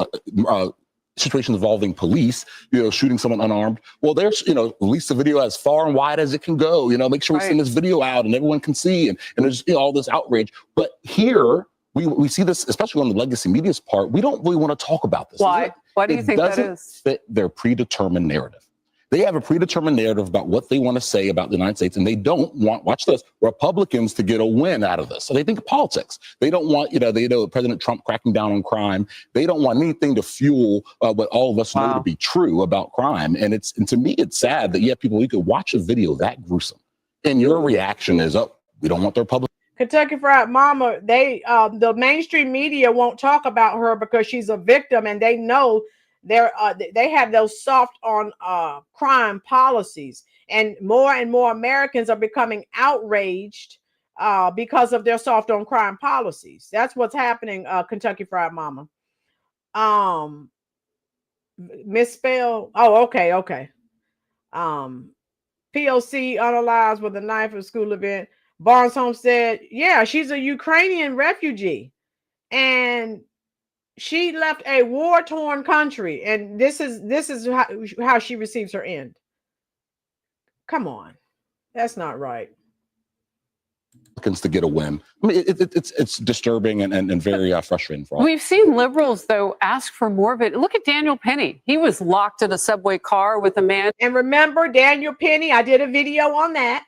R: situations involving police, shooting someone unarmed. Well, there's, release the video as far and wide as it can go, make sure we send this video out and everyone can see. And there's all this outrage. But here we see this, especially on the legacy media's part, we don't really want to talk about this.
P: Why? Why do you think that is?
R: It doesn't fit their predetermined narrative. They have a predetermined narrative about what they want to say about the United States, and they don't want, watch this, Republicans to get a win out of this. So they think of politics. They don't want, they know President Trump cracking down on crime. They don't want anything to fuel what all of us know to be true about crime. And to me, it's sad that you have people, you could watch a video that gruesome, and your reaction is, oh, we don't want the Republicans.
A: Kentucky Fried Mama, the mainstream media won't talk about her because she's a victim, and they know they have those soft on crime policies, and more Americans are becoming outraged because of their soft on crime policies. That's what's happening. Kentucky Fried Mama, misspelled. Oh, okay. POC unalive with a knife at a school event. Barnes Homestead, yeah, she's a Ukrainian refugee, and she left a war-torn country, and this is how she receives her end. Come on, that's not right.
R: Republicans to get a win. I mean, it's disturbing and very frustrating for all.
P: We've seen liberals, though, ask for more of it. Look at Daniel Penny. He was locked in a subway car with a man.
A: And remember Daniel Penny? I did a video on that.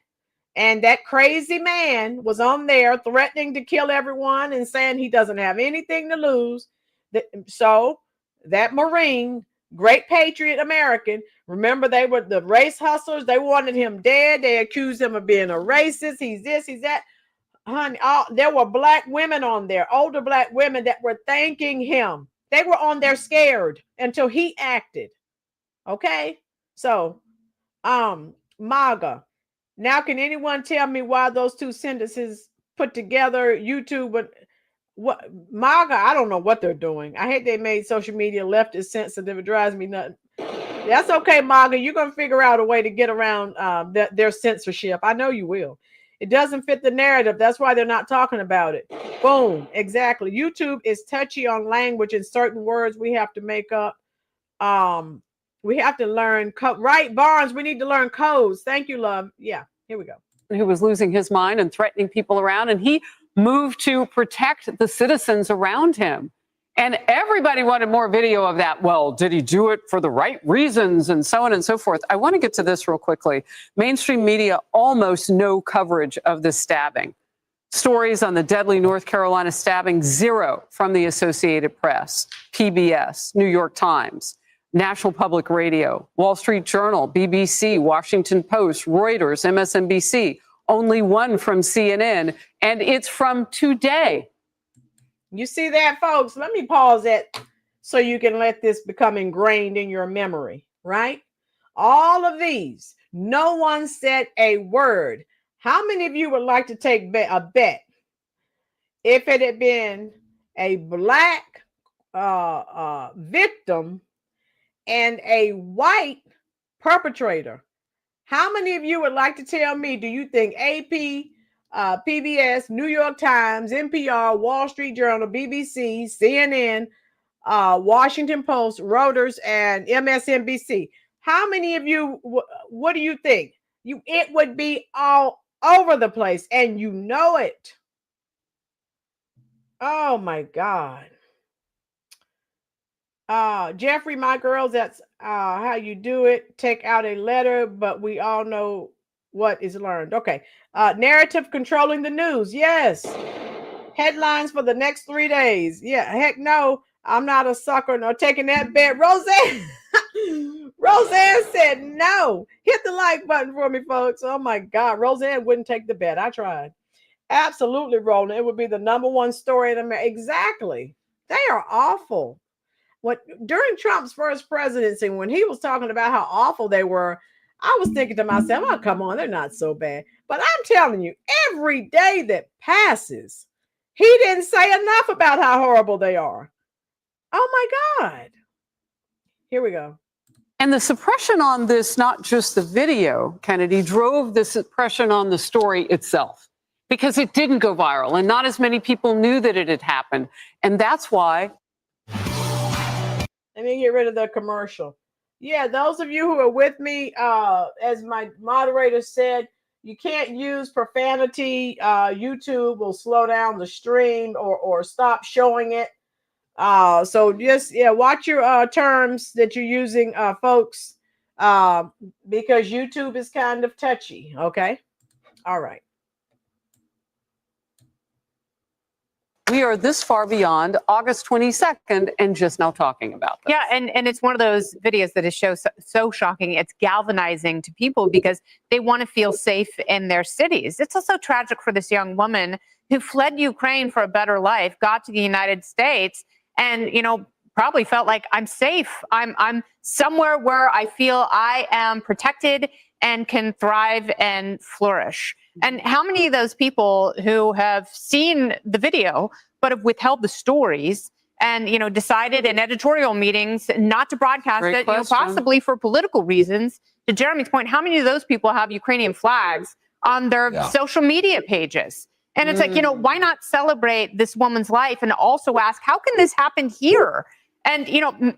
A: And that crazy man was on there threatening to kill everyone and saying he doesn't have anything to lose. So that Marine, great patriot American, remember they were the race hustlers. They wanted him dead. They accused him of being a racist. He's this, he's that. Honey, there were black women on there, older black women that were thanking him. They were on there scared until he acted. Okay? So, MAGA. Now, can anyone tell me why those two sentences put together, YouTube, but what MAGA, I don't know what they're doing. I hate they made social media leftist sensitive. It drives me nuts. That's okay, MAGA. You're going to figure out a way to get around their censorship. I know you will. It doesn't fit the narrative. That's why they're not talking about it. Boom. Exactly. YouTube is touchy on language and certain words we have to make up. We have to learn right, Barnes. We need to learn codes. Thank you, love. Yeah, here we go.
P: Who was losing his mind and threatening people around, and he moved to protect the citizens around him. And everybody wanted more video of that. Well, did he do it for the right reasons, and so on and so forth? I want to get to this real quickly. Mainstream media almost no coverage of this stabbing. Stories on the deadly North Carolina stabbing, zero from the Associated Press, PBS, New York Times, National Public Radio, Wall Street Journal, BBC, Washington Post, Reuters, MSNBC, only one from CNN, and it's from today.
A: You see that, folks? Let me pause that so you can let this become ingrained in your memory, right? All of these, no one said a word. How many of you would like to take a bet if it had been a black victim and a white perpetrator? How many of you would like to tell me, do you think AP, PBS, New York Times, NPR, Wall Street Journal, BBC, CNN, Washington Post, Reuters, and MSNBC, how many of you, what do you think? It would be all over the place, and you know it. Oh my God. Jeffrey, my girls, that's how you do it. Take out a letter, but we all know what is learned. Okay. Narrative controlling the news. Yes. Headlines for the next 3 days. Yeah. Heck no. I'm not a sucker. No taking that bet. Roseanne said no. Hit the like button for me, folks. Oh my God. Roseanne wouldn't take the bet. I tried. Absolutely, Rolynn. It would be the #1 story in America. Exactly. They are awful. During Trump's first presidency, when he was talking about how awful they were, I was thinking to myself, oh, come on, they're not so bad. But I'm telling you, every day that passes, he didn't say enough about how horrible they are. Oh, my God. Here we go.
P: And the suppression on this, not just the video, Kennedy, drove the suppression on the story itself because it didn't go viral and not as many people knew that it had happened. And that's why.
A: Let me get rid of the commercial. Yeah, those of you who are with me, as my moderator said, you can't use profanity. YouTube will slow down the stream or stop showing it. So just, watch your terms that you're using, folks, because YouTube is kind of touchy. Okay. All right.
P: We are this far beyond August 22nd and just now talking about this.
S: Yeah, and it's one of those videos that is so shocking. It's galvanizing to people because they want to feel safe in their cities. It's also tragic for this young woman who fled Ukraine for a better life, got to the United States, and probably felt like I'm safe. I'm somewhere where I feel I am protected and can thrive and flourish. And how many of those people who have seen the video but have withheld the stories and decided in editorial meetings not to broadcast
P: Great
S: it,
P: question.
S: possibly for political reasons? To Jeremy's point, how many of those people have Ukrainian flags on their social media pages? And it's like, why not celebrate this woman's life and also ask, how can this happen here? And,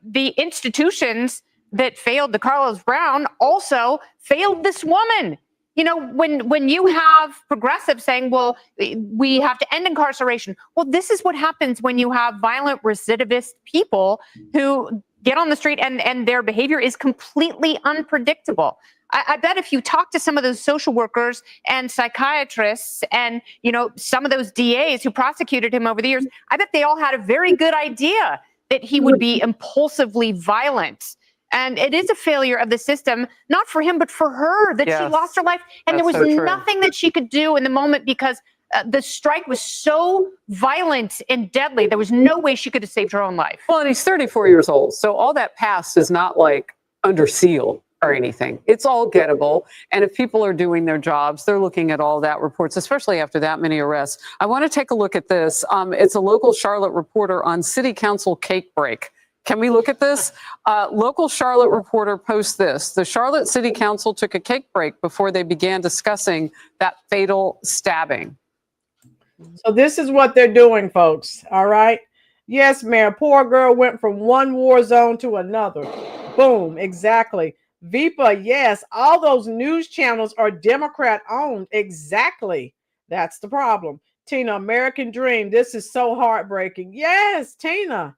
S: the institutions that failed the Carlos Brown also failed this woman. You know, when you have progressives saying, well, we have to end incarceration. Well, this is what happens when you have violent recidivist people who get on the street and their behavior is completely unpredictable. I bet if you talk to some of those social workers and psychiatrists and, you know, some of those DAs who prosecuted him over the years, I bet they all had a very good idea that he would be impulsively violent. And it is a failure of the system, not for him, but for her, that she lost her life. And there was nothing that she could do in the moment because the strike was so violent and deadly. There was no way she could have saved her own life.
P: Well, and he's 34 years old. So all that past is not like under seal or anything. It's all gettable. And if people are doing their jobs, they're looking at all that reports, especially after that many arrests. I want to take a look at this. It's a local Charlotte reporter on city council cake break. Can we look at this? Local Charlotte reporter posts this. The Charlotte City Council took a cake break before they began discussing that fatal stabbing.
A: So this is what they're doing, folks. All right. Yes, Mayor. Poor girl went from one war zone to another. Boom. Exactly. Vipa, yes. All those news channels are Democrat owned. Exactly. That's the problem. Tina, American Dream. This is so heartbreaking. Yes, Tina.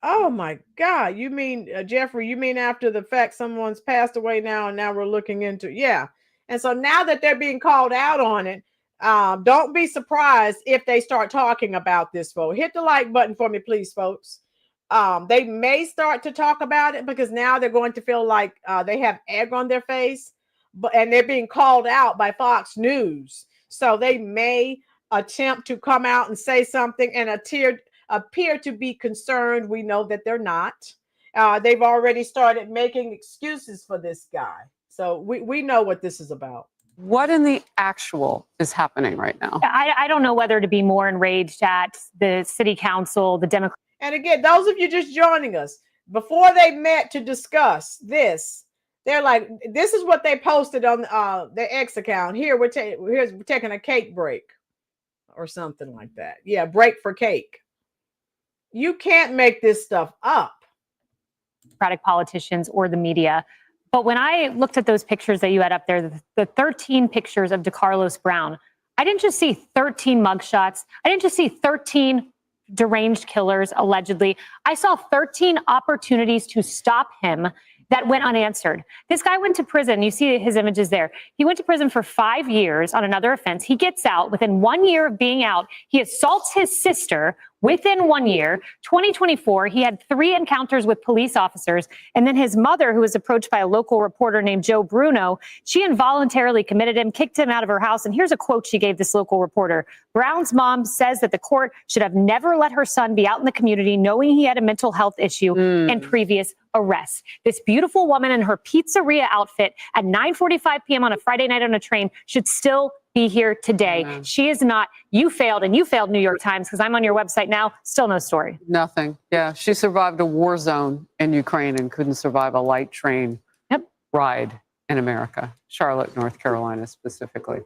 A: Oh my God. You mean, Jeffrey, you mean after the fact someone's passed away now and now we're looking into, yeah. And so now that they're being called out on it, don't be surprised if they start talking about this, folks. Hit the like button for me, please, folks. They may start to talk about it because now they're going to feel like they have egg on their face, and they're being called out by Fox News. So they may attempt to come out and say something and appear to be concerned. We know that they're not. They've already started making excuses for this guy. So we know what this is about.
P: What in the actual is happening right now?
T: I don't know whether to be more enraged at the city council, the Democrats.
A: And again, those of you just joining us, before they met to discuss this, they're like, this is what they posted on their X account. Here, we're taking a cake break or something like that. Yeah, break for cake. You can't make this stuff up.
T: Politicians or the media. But when I looked at those pictures that you had up there, the 13 pictures of DeCarlos Brown, I didn't just see 13 mugshots. I didn't just see 13 deranged killers, allegedly. I saw 13 opportunities to stop him that went unanswered. This guy went to prison. You see his images there. He went to prison for 5 years on another offense. He gets out. Within 1 year of being out, he assaults his sister. Within 1 year, 2024, he had 3 encounters with police officers. And then his mother, who was approached by a local reporter named Joe Bruno, she involuntarily committed him, kicked him out of her house. And here's a quote she gave this local reporter. Brown's mom says that the court should have never let her son be out in the community knowing he had a mental health issue and previous arrests. This beautiful woman in her pizzeria outfit at 9:45 p.m. on a Friday night on a train should still be here today. She is not. You failed, and you failed, New York Times, because I'm on your website now. Still no story.
P: Nothing. Yeah, she survived a war zone in Ukraine and couldn't survive a light train ride in America, Charlotte, North Carolina specifically.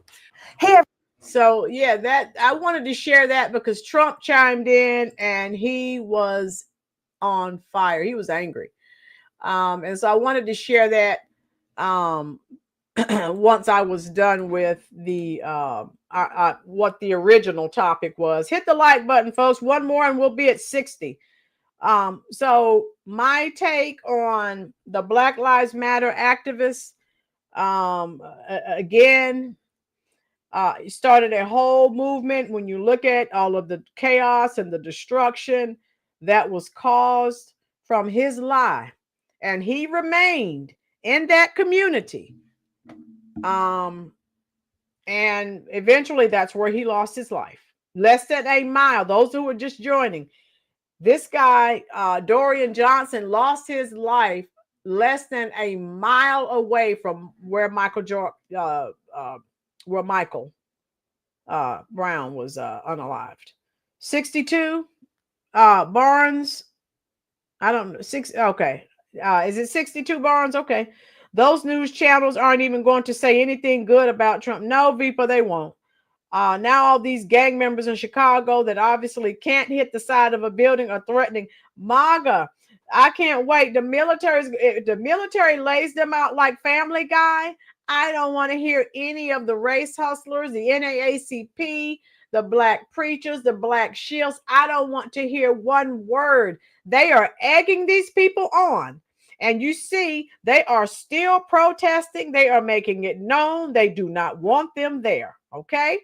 A: Hey, so yeah, that I wanted to share that because Trump chimed in and he was on fire. He was angry. And so I wanted to share that once I was done with the what the original topic was. Hit the like button, folks. One more and we'll be at 60. So my take on the Black Lives Matter activists, again, started a whole movement. When you look at all of the chaos and the destruction that was caused from his lie, and he remained in that community. And eventually that's where he lost his life. Less than a mile. Those who were just joining, this guy, Dorian Johnson, lost his life less than a mile away from where Michael Brown was unalived. 62 Barnes. I don't know. Okay. Is it 62 Barnes? Okay. Those news channels aren't even going to say anything good about Trump. No, Vipa, they won't. Now all these gang members in Chicago that obviously can't hit the side of a building are threatening MAGA. I can't wait. The military lays them out like Family Guy. I don't want to hear any of the race hustlers, the NAACP, the black preachers, the black shields. I don't want to hear one word. They are egging these people on. And you see, they are still protesting. They are making it known they do not want them there. Okay?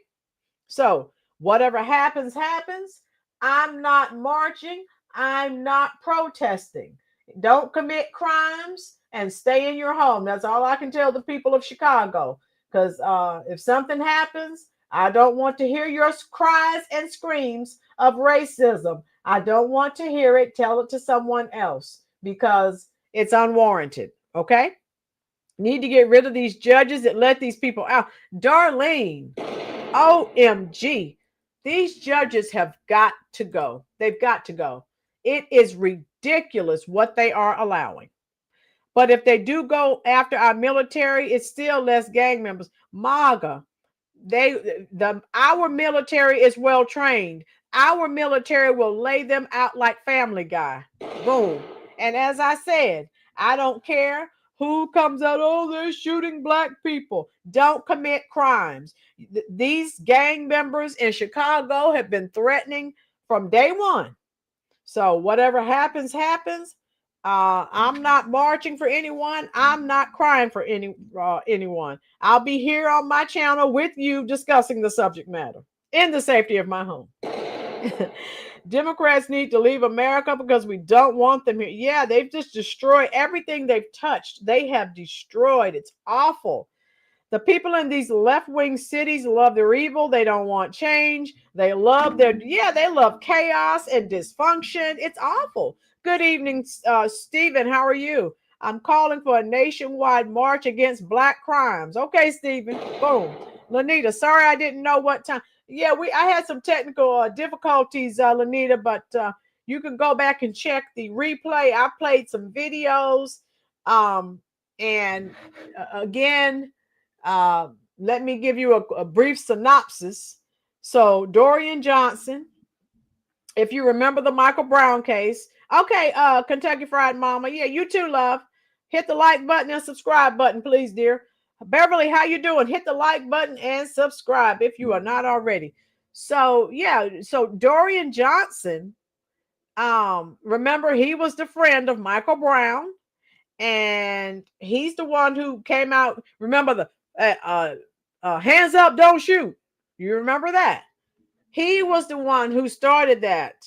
A: So whatever happens, happens. I'm not marching. I'm not protesting. Don't commit crimes and stay in your home. That's all I can tell the people of Chicago. Because if something happens, I don't want to hear your cries and screams of racism. I don't want to hear it. Tell it to someone else because it's unwarranted. Okay? Need to get rid of these judges that let these people out. Darlene, OMG. These judges have got to go. They've got to go. It is ridiculous what they are allowing. But if they do go after our military, it's still less gang members. MAGA, our military is well trained. Our military will lay them out like Family Guy. Boom. And as I said, I don't care who comes out, oh, they're shooting black people. Don't commit crimes. These gang members in Chicago have been threatening from day one. So whatever happens, happens. I'm not marching for anyone. I'm not crying for anyone. I'll be here on my channel with you discussing the subject matter in the safety of my home. Democrats need to leave America because we don't want them here. Yeah, they've just destroyed everything they've touched. They have destroyed. It's awful. The people in these left-wing cities love their evil. They don't want change. They love they love chaos and dysfunction. It's awful. Good evening, Stephen. How are you? I'm calling for a nationwide march against black crimes. Okay, Stephen. Boom. Lanita, sorry I didn't know what time. Yeah, I had some technical difficulties, Lanita, but you can go back and check the replay. I played some videos. And again, let me give you a brief synopsis. So Dorian Johnson, if you remember the Michael Brown case. Okay, Kentucky Fried Mama. Yeah, you too, love. Hit the like button and subscribe button, please, dear. Beverly, how you doing? Hit the like button and subscribe if you are not already. So yeah, so Dorian Johnson, remember he was the friend of Michael Brown, and he's the one who came out. Remember the hands up, don't shoot. You remember that? He was the one who started that,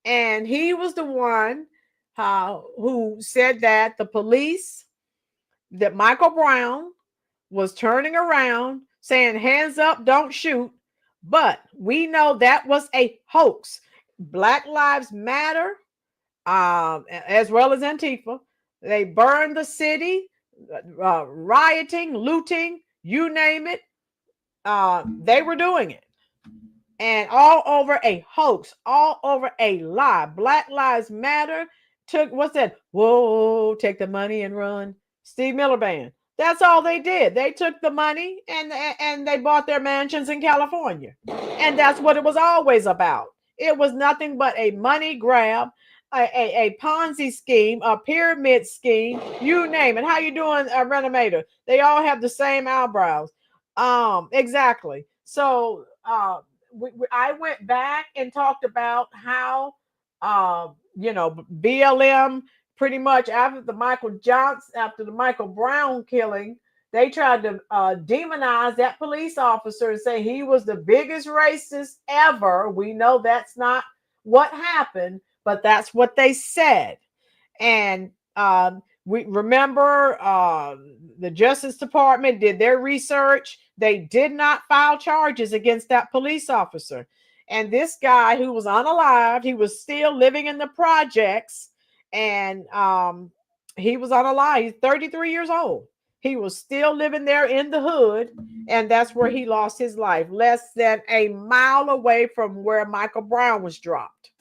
A: and he was the one who said that the police, that Michael Brown was turning around saying hands up, don't shoot. But we know that was a hoax. Black Lives Matter, as well as Antifa, they burned the city, rioting, looting, you name it. They were doing it. And all over a hoax, all over a lie. Black Lives Matter took, what's that? Whoa, take the money and run. Steve Miller Band. That's all they did. They took the money and they bought their mansions in California. And that's what it was always about. It was nothing but a money grab, a Ponzi scheme, a pyramid scheme, you name it. How you doing, Renovator? They all have the same eyebrows. Exactly. So I went back and talked about how, BLM pretty much after the Michael Brown killing, they tried to demonize that police officer and say he was the biggest racist ever. We know that's not what happened, but that's what they said. And we remember the Justice Department did their research. They did not file charges against that police officer. And this guy who was unalived, he was still living in the projects, and he was unalived. He's 33 years old. He was still living there in the hood, and that's where he lost his life, less than a mile away from where Michael Brown was dropped.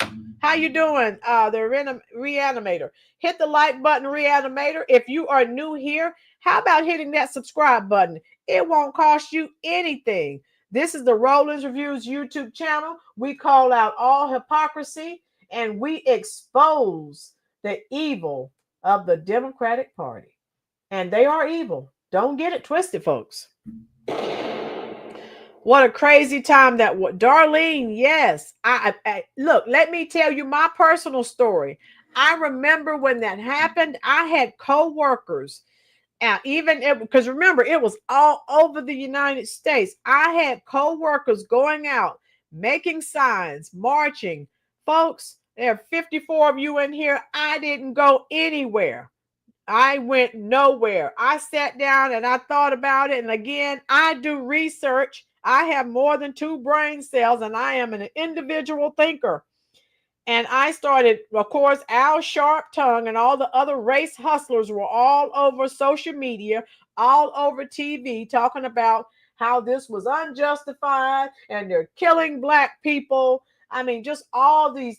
A: How you doing, the Reanimator? Hit the like button, Reanimator. If you are new here, how about hitting that subscribe button? It won't cost you anything. This is the Rolynn's Reviews YouTube channel. We call out all hypocrisy, and we expose the evil of the Democratic Party. And they are evil. Don't get it twisted, folks. What a crazy time that was. Darlene, yes. I look, let me tell you my personal story. I remember when that happened, I had co-workers. Even because remember, it was all over the United States. I had co-workers going out, making signs, marching. Folks, there are 54 of you in here. I didn't go anywhere. I went nowhere. I sat down and I thought about it. And again, I do research. I have more than 2 brain cells and I am an individual thinker. And I started, of course, Al Sharptongue and all the other race hustlers were all over social media, all over TV, talking about how this was unjustified and they're killing black people. I mean, just all this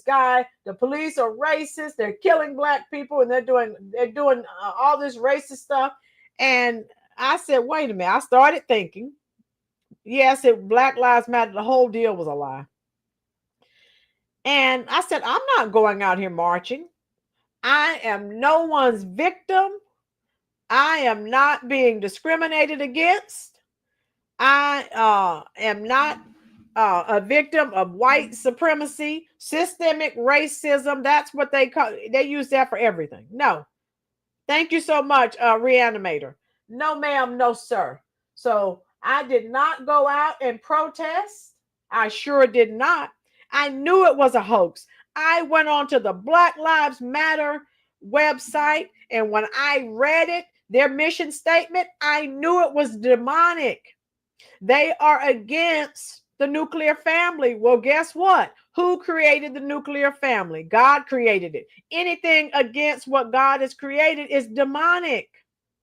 A: guy, the police are racist. They're killing black people and they're doing all this racist stuff. And I said, wait a minute. I started thinking, yes, Black Lives Matter. The whole deal was a lie. And I said, I'm not going out here marching. I am no one's victim. I am not being discriminated against. I am not a victim of white supremacy, systemic racism. That's what they use that for everything. No. Thank you so much, Reanimator. No, ma'am, no, sir. So I did not go out and protest. I sure did not. I knew it was a hoax. I went on to the Black Lives Matter website, and when I read it, their mission statement, I knew it was demonic. They are against the nuclear family. Well, guess what? Who created the nuclear family? God created it. Anything against what God has created is demonic.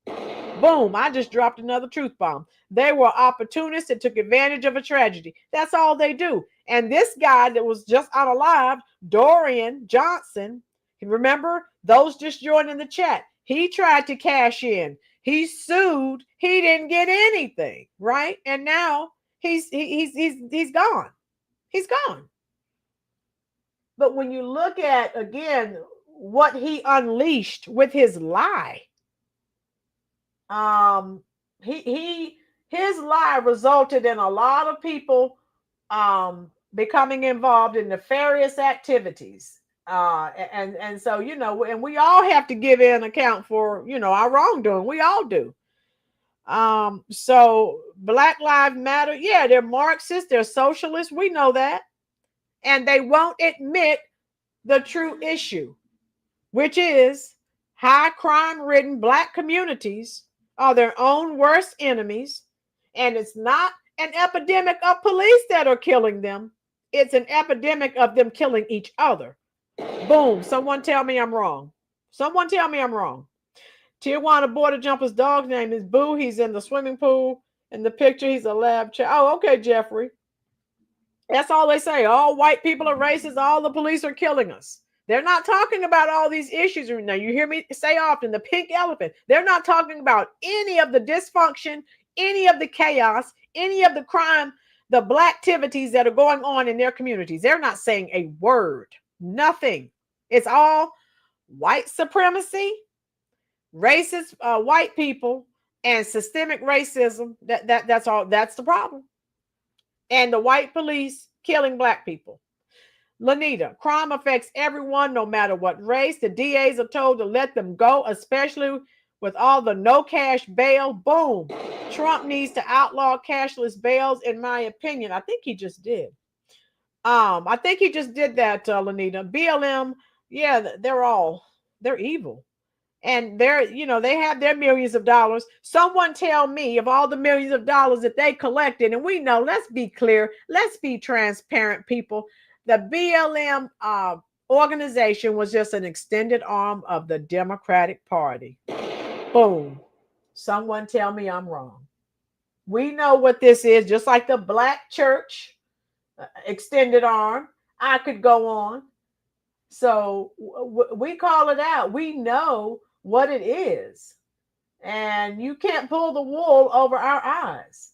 A: Boom, I just dropped another truth bomb. They were opportunists that took advantage of a tragedy. That's all they do. And this guy that was just unalive, Dorian Johnson, remember, those just joined in the chat. He tried to cash in. He sued. He didn't get anything, right? And now he's gone. He's gone. But when you look at, again, what he unleashed with his lie, his lie resulted in a lot of people becoming involved in nefarious activities. And so, you know, and we all have to give an account for, you know, our wrongdoing. We all do. So Black Lives Matter, yeah, they're Marxists, they're socialists. We know that. And they won't admit the true issue, which is high crime-ridden black communities are their own worst enemies. And it's not an epidemic of police that are killing them. It's an epidemic of them killing each other. Boom. Someone tell me I'm wrong. Someone tell me I'm wrong. Tijuana Border Jumper's dog's name is Boo. He's in the swimming pool. In the picture, he's a lab child. Oh, okay, Jeffrey. That's all they say. All white people are racist. All the police are killing us. They're not talking about all these issues. Now, you hear me say often, the pink elephant. They're not talking about any of the dysfunction, any of the chaos, any of the crime, the black activities that are going on in their communities. They're not saying a word. Nothing. It's all white supremacy, racist white people, and systemic racism. That's all. That's the problem. And the white police killing black people. Lanita, crime affects everyone, no matter what race. The DAs are told to let them go, especially with all the no cash bail. Boom. Trump needs to outlaw cashless bails, in my opinion. I think he just did. I think he just did that, Lanita. BLM, yeah, they're evil. And they have their millions of dollars. Someone tell me of all the millions of dollars that they collected. And we know, let's be clear, let's be transparent, people. The BLM organization was just an extended arm of the Democratic Party. Boom. Someone tell me I'm wrong. We know what this is, just like the Black church extended arm. I could go on. So we call it out. We know what it is. And you can't pull the wool over our eyes.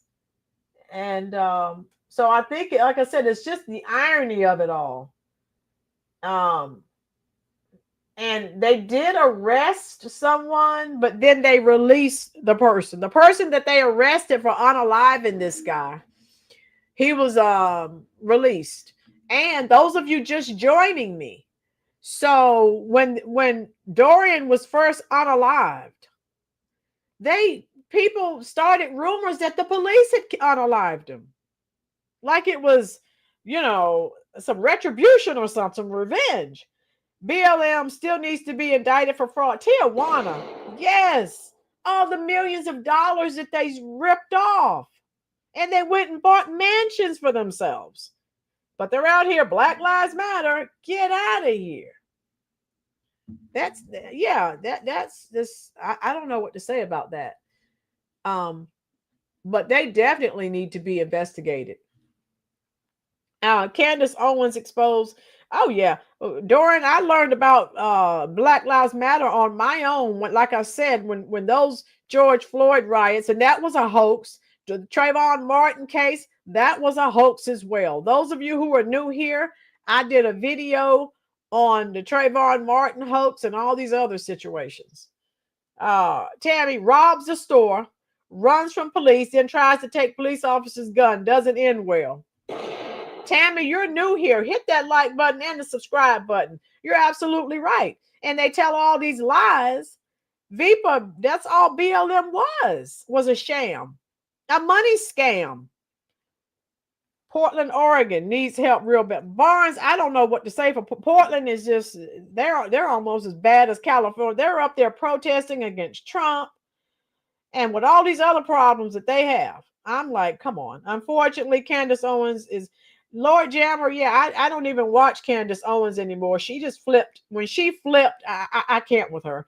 A: And so I think, like I said, it's just the irony of it all. And And they did arrest someone, but then they released the person. The person that they arrested for unaliving this guy, he was released. And those of you just joining me, so when Dorian was first unalived, people started rumors that the police had unalived him, like it was, some retribution or something, revenge. BLM still needs to be indicted for fraud. Tijuana, yes, all the millions of dollars that they ripped off, and they went and bought mansions for themselves. But they're out here, Black Lives Matter. Get out of here. That's this. I don't know what to say about that. But they definitely need to be investigated. Candace Owens exposed. Oh yeah, Dorian, I learned about Black Lives Matter on my own. Like I said, when those George Floyd riots, and that was a hoax. The Trayvon Martin case, that was a hoax as well. Those of you who are new here, I did a video on the Trayvon Martin hoax and all these other situations. Tammy robs a store, runs from police, then tries to take police officer's gun. Doesn't end well. Tammy, you're new here. Hit that like button and the subscribe button. You're absolutely right. And they tell all these lies. VIPA, that's all BLM was a sham, a money scam. Portland, Oregon needs help real bad. Barnes, I don't know what to say for Portland. Is just they're almost as bad as California. They're up there protesting against Trump and with all these other problems that they have. I'm like, come on. Unfortunately, Candace Owens is Lord Jammer. Yeah, I don't even watch Candace Owens anymore. She just flipped. When she flipped, I can't with her.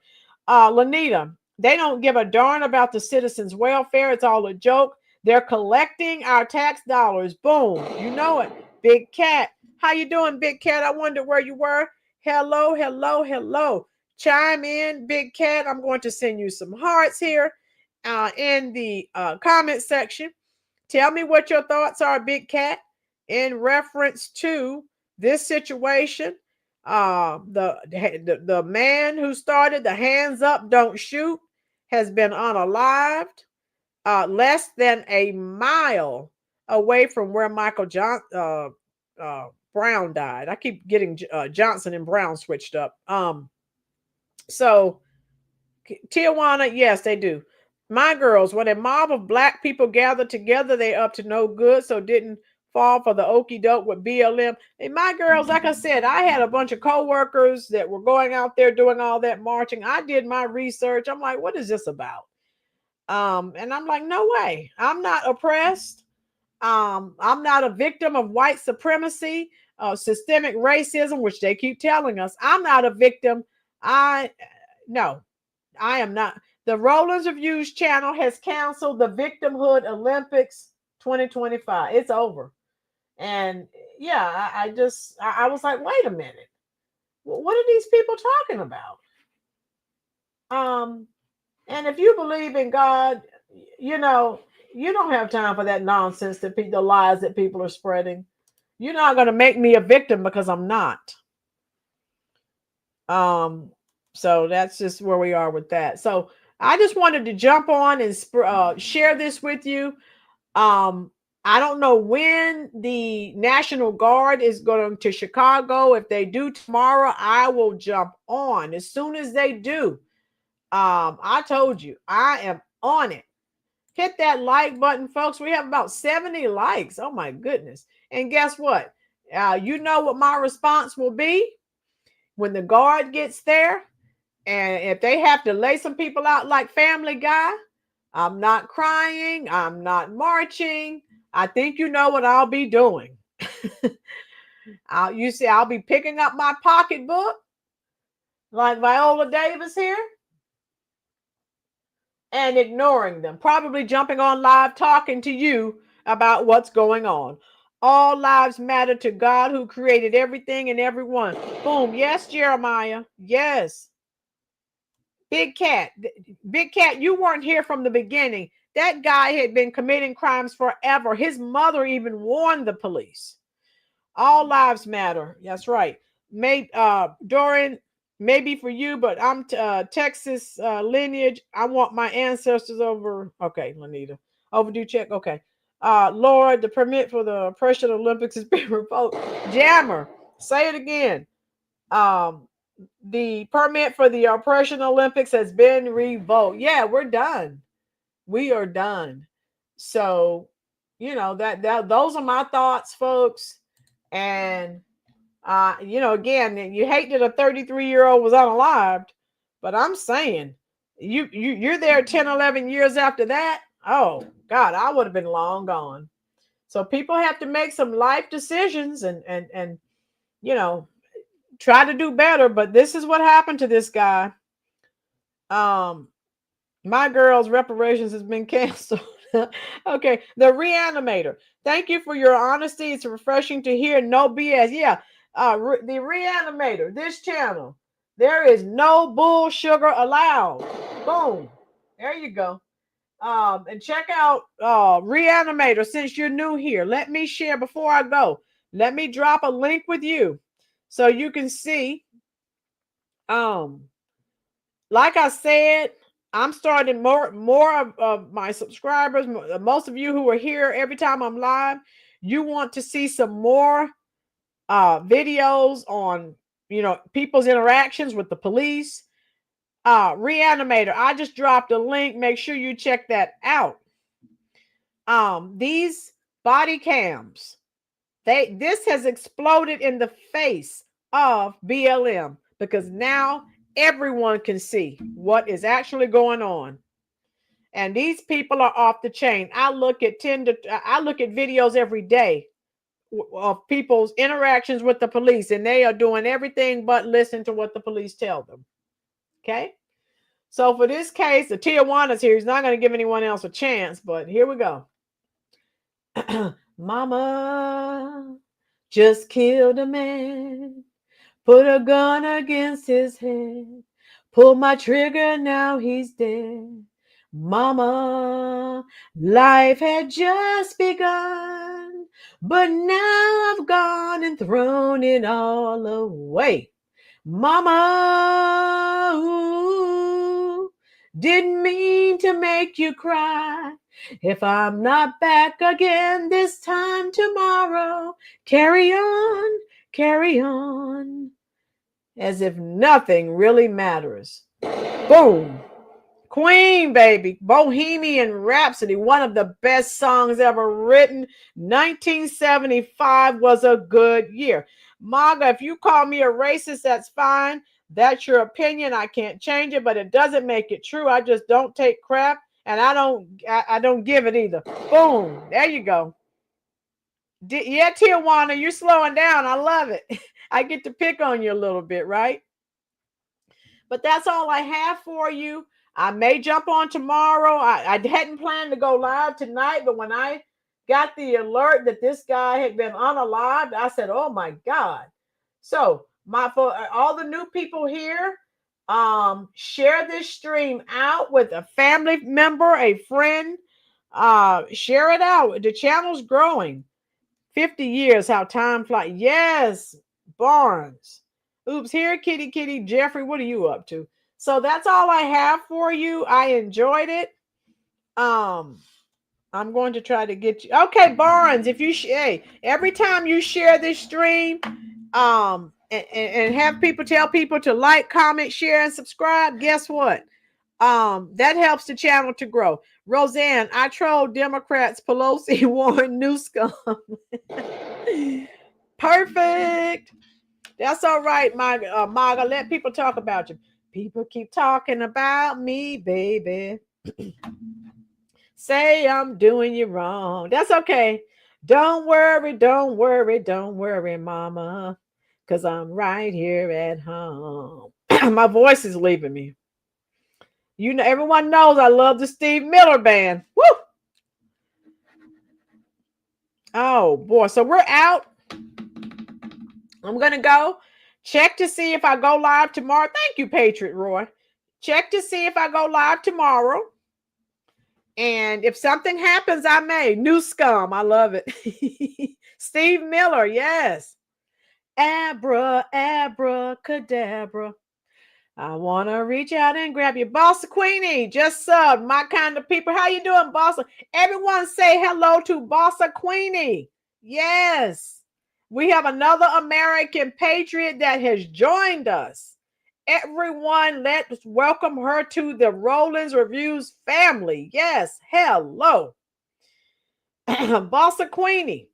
A: Lanita, they don't give a darn about the citizens' welfare. It's all a joke. They're collecting our tax dollars. Boom. You know it. Big Cat. How you doing, Big Cat? I wonder where you were. Hello, hello, hello. Chime in, Big Cat. I'm going to send you some hearts here in the comment section. Tell me what your thoughts are, Big Cat, in reference to this situation. The man who started the hands up, don't shoot has been unalived. Less than a mile away from where Michael Brown died. I keep getting Johnson and Brown switched up. So Tijuana, yes, they do. My girls, when a mob of black people gather together, they up to no good. So didn't fall for the okie doke with BLM. And my girls, like I said, I had a bunch of co-workers that were going out there doing all that marching. I did my research. I'm like, what is this about? And I'm like, no way. I'm not oppressed. I'm not a victim of white supremacy, systemic racism, which they keep telling us. I'm not a victim. No, I am not. The Rollyn's Reviews channel has canceled the Victimhood Olympics 2025. It's over. And yeah, I was like, wait a minute. What are these people talking about? And if you believe in God, you don't have time for that nonsense, the lies that people are spreading. You're not going to make me a victim because I'm not. So that's just where we are with that. So I just wanted to jump on and share this with you. I don't know when the National Guard is going to Chicago. If they do tomorrow, I will jump on as soon as they do. I told you, I am on it. Hit that like button, folks. We have about 70 likes. Oh my goodness. And guess what? You know what my response will be when the guard gets there. And if they have to lay some people out like Family Guy, I'm not crying. I'm not marching. I think you know what I'll be doing. You see, I'll be picking up my pocketbook like Viola Davis here and ignoring them, probably jumping on live talking to you about what's going on. All lives matter to God who created everything and everyone. Boom. Yes, Jeremiah. Yes. Big Cat, you weren't here from the beginning. That guy had been committing crimes forever. His mother even warned the police. All lives matter. That's right. Dorian, maybe for you, but I'm Texas lineage. I want my ancestors over. Okay, Lanita. Overdue check. Okay. Lord, the permit for the oppression Olympics has been revoked. Jammer, say it again. The permit for the oppression Olympics has been revoked. Yeah, we're done. We are done. So, that those are my thoughts, folks. And again, you hate that a 33-year-old was unalived, but I'm saying you're there 10, 11 years after that. Oh God, I would have been long gone. So people have to make some life decisions and try to do better. But this is what happened to this guy. My girl's reparations has been canceled. Okay, the Reanimator. Thank you for your honesty. It's refreshing to hear. No BS. Yeah, the Reanimator. This channel. There is no bull sugar allowed. Boom. There you go. And check out Reanimator. Since you're new here, let me share before I go. Let me drop a link with you so you can see. Like I said, I'm starting more of my subscribers. Most of you who are here every time I'm live, you want to see some more videos on people's interactions with the police. Reanimator. I just dropped a link. Make sure you check that out. These body cams, this has exploded in the face of BLM because now everyone can see what is actually going on. And these people are off the chain. I look at videos every day of people's interactions with the police, and they are doing everything but listen to what the police tell them. Okay? So for this case, the Tijuana's here. He's not going to give anyone else a chance, but here we go. Mama just killed a man, put a gun against his head, pulled my trigger, now he's dead. Mama, life had just begun, but now I've gone and thrown it all away. Mama, ooh, didn't mean to make you cry. If I'm not back again this time tomorrow, carry on, as if nothing really matters. Boom. Queen, baby. Bohemian Rhapsody, one of the best songs ever written. 1975 was a good year. Maga, if you call me a racist, that's fine. That's your opinion. I can't change it, but it doesn't make it true. I just don't take crap, and I don't give it either. Boom. There you go. Yeah, Tijuana, you're slowing down. I love it. I get to pick on you a little bit, right? But that's all I have for you. I may jump on tomorrow. I hadn't planned to go live tonight, but when I got the alert that this guy had been unalived, I said, oh my God. So for all the new people here, share this stream out with a family member, a friend. Share it out. The channel's growing. 50 years, how time flies. Yes, Barnes. Oops, here, kitty. Jeffrey, what are you up to? So that's all I have for you. I enjoyed it. I'm going to try to get you. Okay, Barnes, if you every time you share this stream, and have people tell people to like, comment, share, and subscribe, guess what? That helps the channel to grow. Roseanne, I trolled Democrats. Pelosi won Newscom. Perfect. That's all right, Maga. Let people talk about you. People keep talking about me, baby. Say I'm doing you wrong. That's okay. Don't worry, mama. Because I'm right here at home. My voice is leaving me. Everyone knows I love the Steve Miller Band. Woo! Oh, boy. So we're out. I'm going to go. Check to see if I go live tomorrow. Thank you, Patriot Roy. Check to see if I go live tomorrow. And if something happens, I may. New scum. I love it. Steve Miller. Yes. Abracadabra. I want to reach out and grab you. Bossa Queenie, just sub, my kind of people. How you doing, Bossa? Everyone say hello to Bossa Queenie. Yes. We have another American patriot that has joined us. Everyone, let's welcome her to the Rolynn Reviews family. Yes, hello. Bossa Queenie,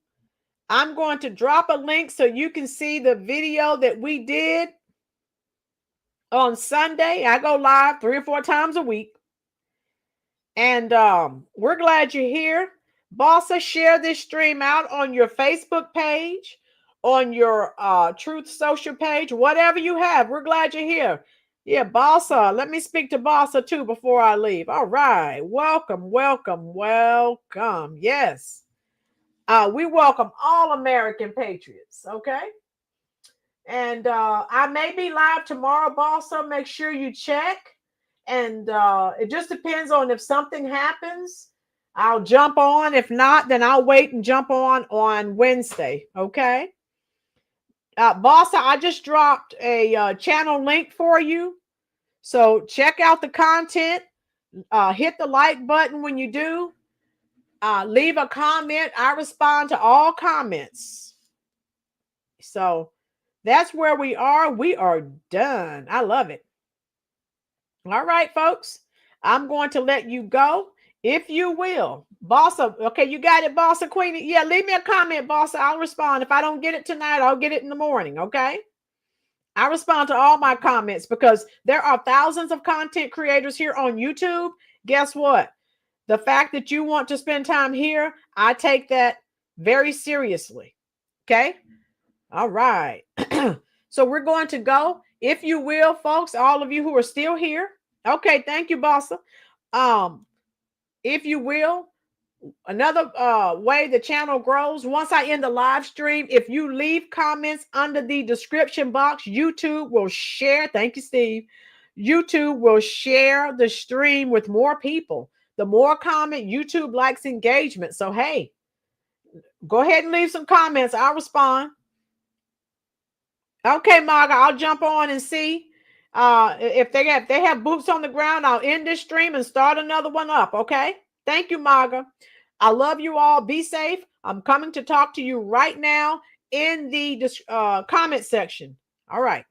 A: I'm going to drop a link so you can see the video that we did on Sunday. I go live 3 or 4 times a week. And we're glad you're here. Bossa, share this stream out on your Facebook page, on your Truth Social page, whatever you have. We're glad you're here. Yeah, Bossa. Let me speak to Bossa too before I leave. All right. Welcome, welcome, welcome. Yes. We welcome all American patriots. Okay. And I may be live tomorrow, Bossa. Make sure you check. And it just depends on if something happens. I'll jump on. If not, then I'll wait and jump on Wednesday. Okay. Bossa, I just dropped a channel link for you. So check out the content. Hit the like button when you do. Leave a comment. I respond to all comments. So that's where we are. We are done. I love it. All right, folks. I'm going to let you go. If you will. Bossa. Okay, you got it, Bossa Queenie. Yeah, leave me a comment, Bossa. I'll respond. If I don't get it tonight, I'll get it in the morning. Okay. I respond to all my comments because there are thousands of content creators here on YouTube. Guess what? The fact that you want to spend time here, I take that very seriously. Okay. All right. So we're going to go. If you will, folks, all of you who are still here. Okay. Thank you, Bossa. If you will, another way the channel grows, once I end the live stream, if you leave comments under the description box, YouTube will share. Thank you, Steve. YouTube will share the stream with more people. The more comment, YouTube likes engagement. So, hey, go ahead and leave some comments. I'll respond. Okay, Marga, I'll jump on and see. If they have boots on the ground, I'll end this stream and start another one up. Okay. Thank you, Marga. I love you all. Be safe. I'm coming to talk to you right now in the comment section. All right.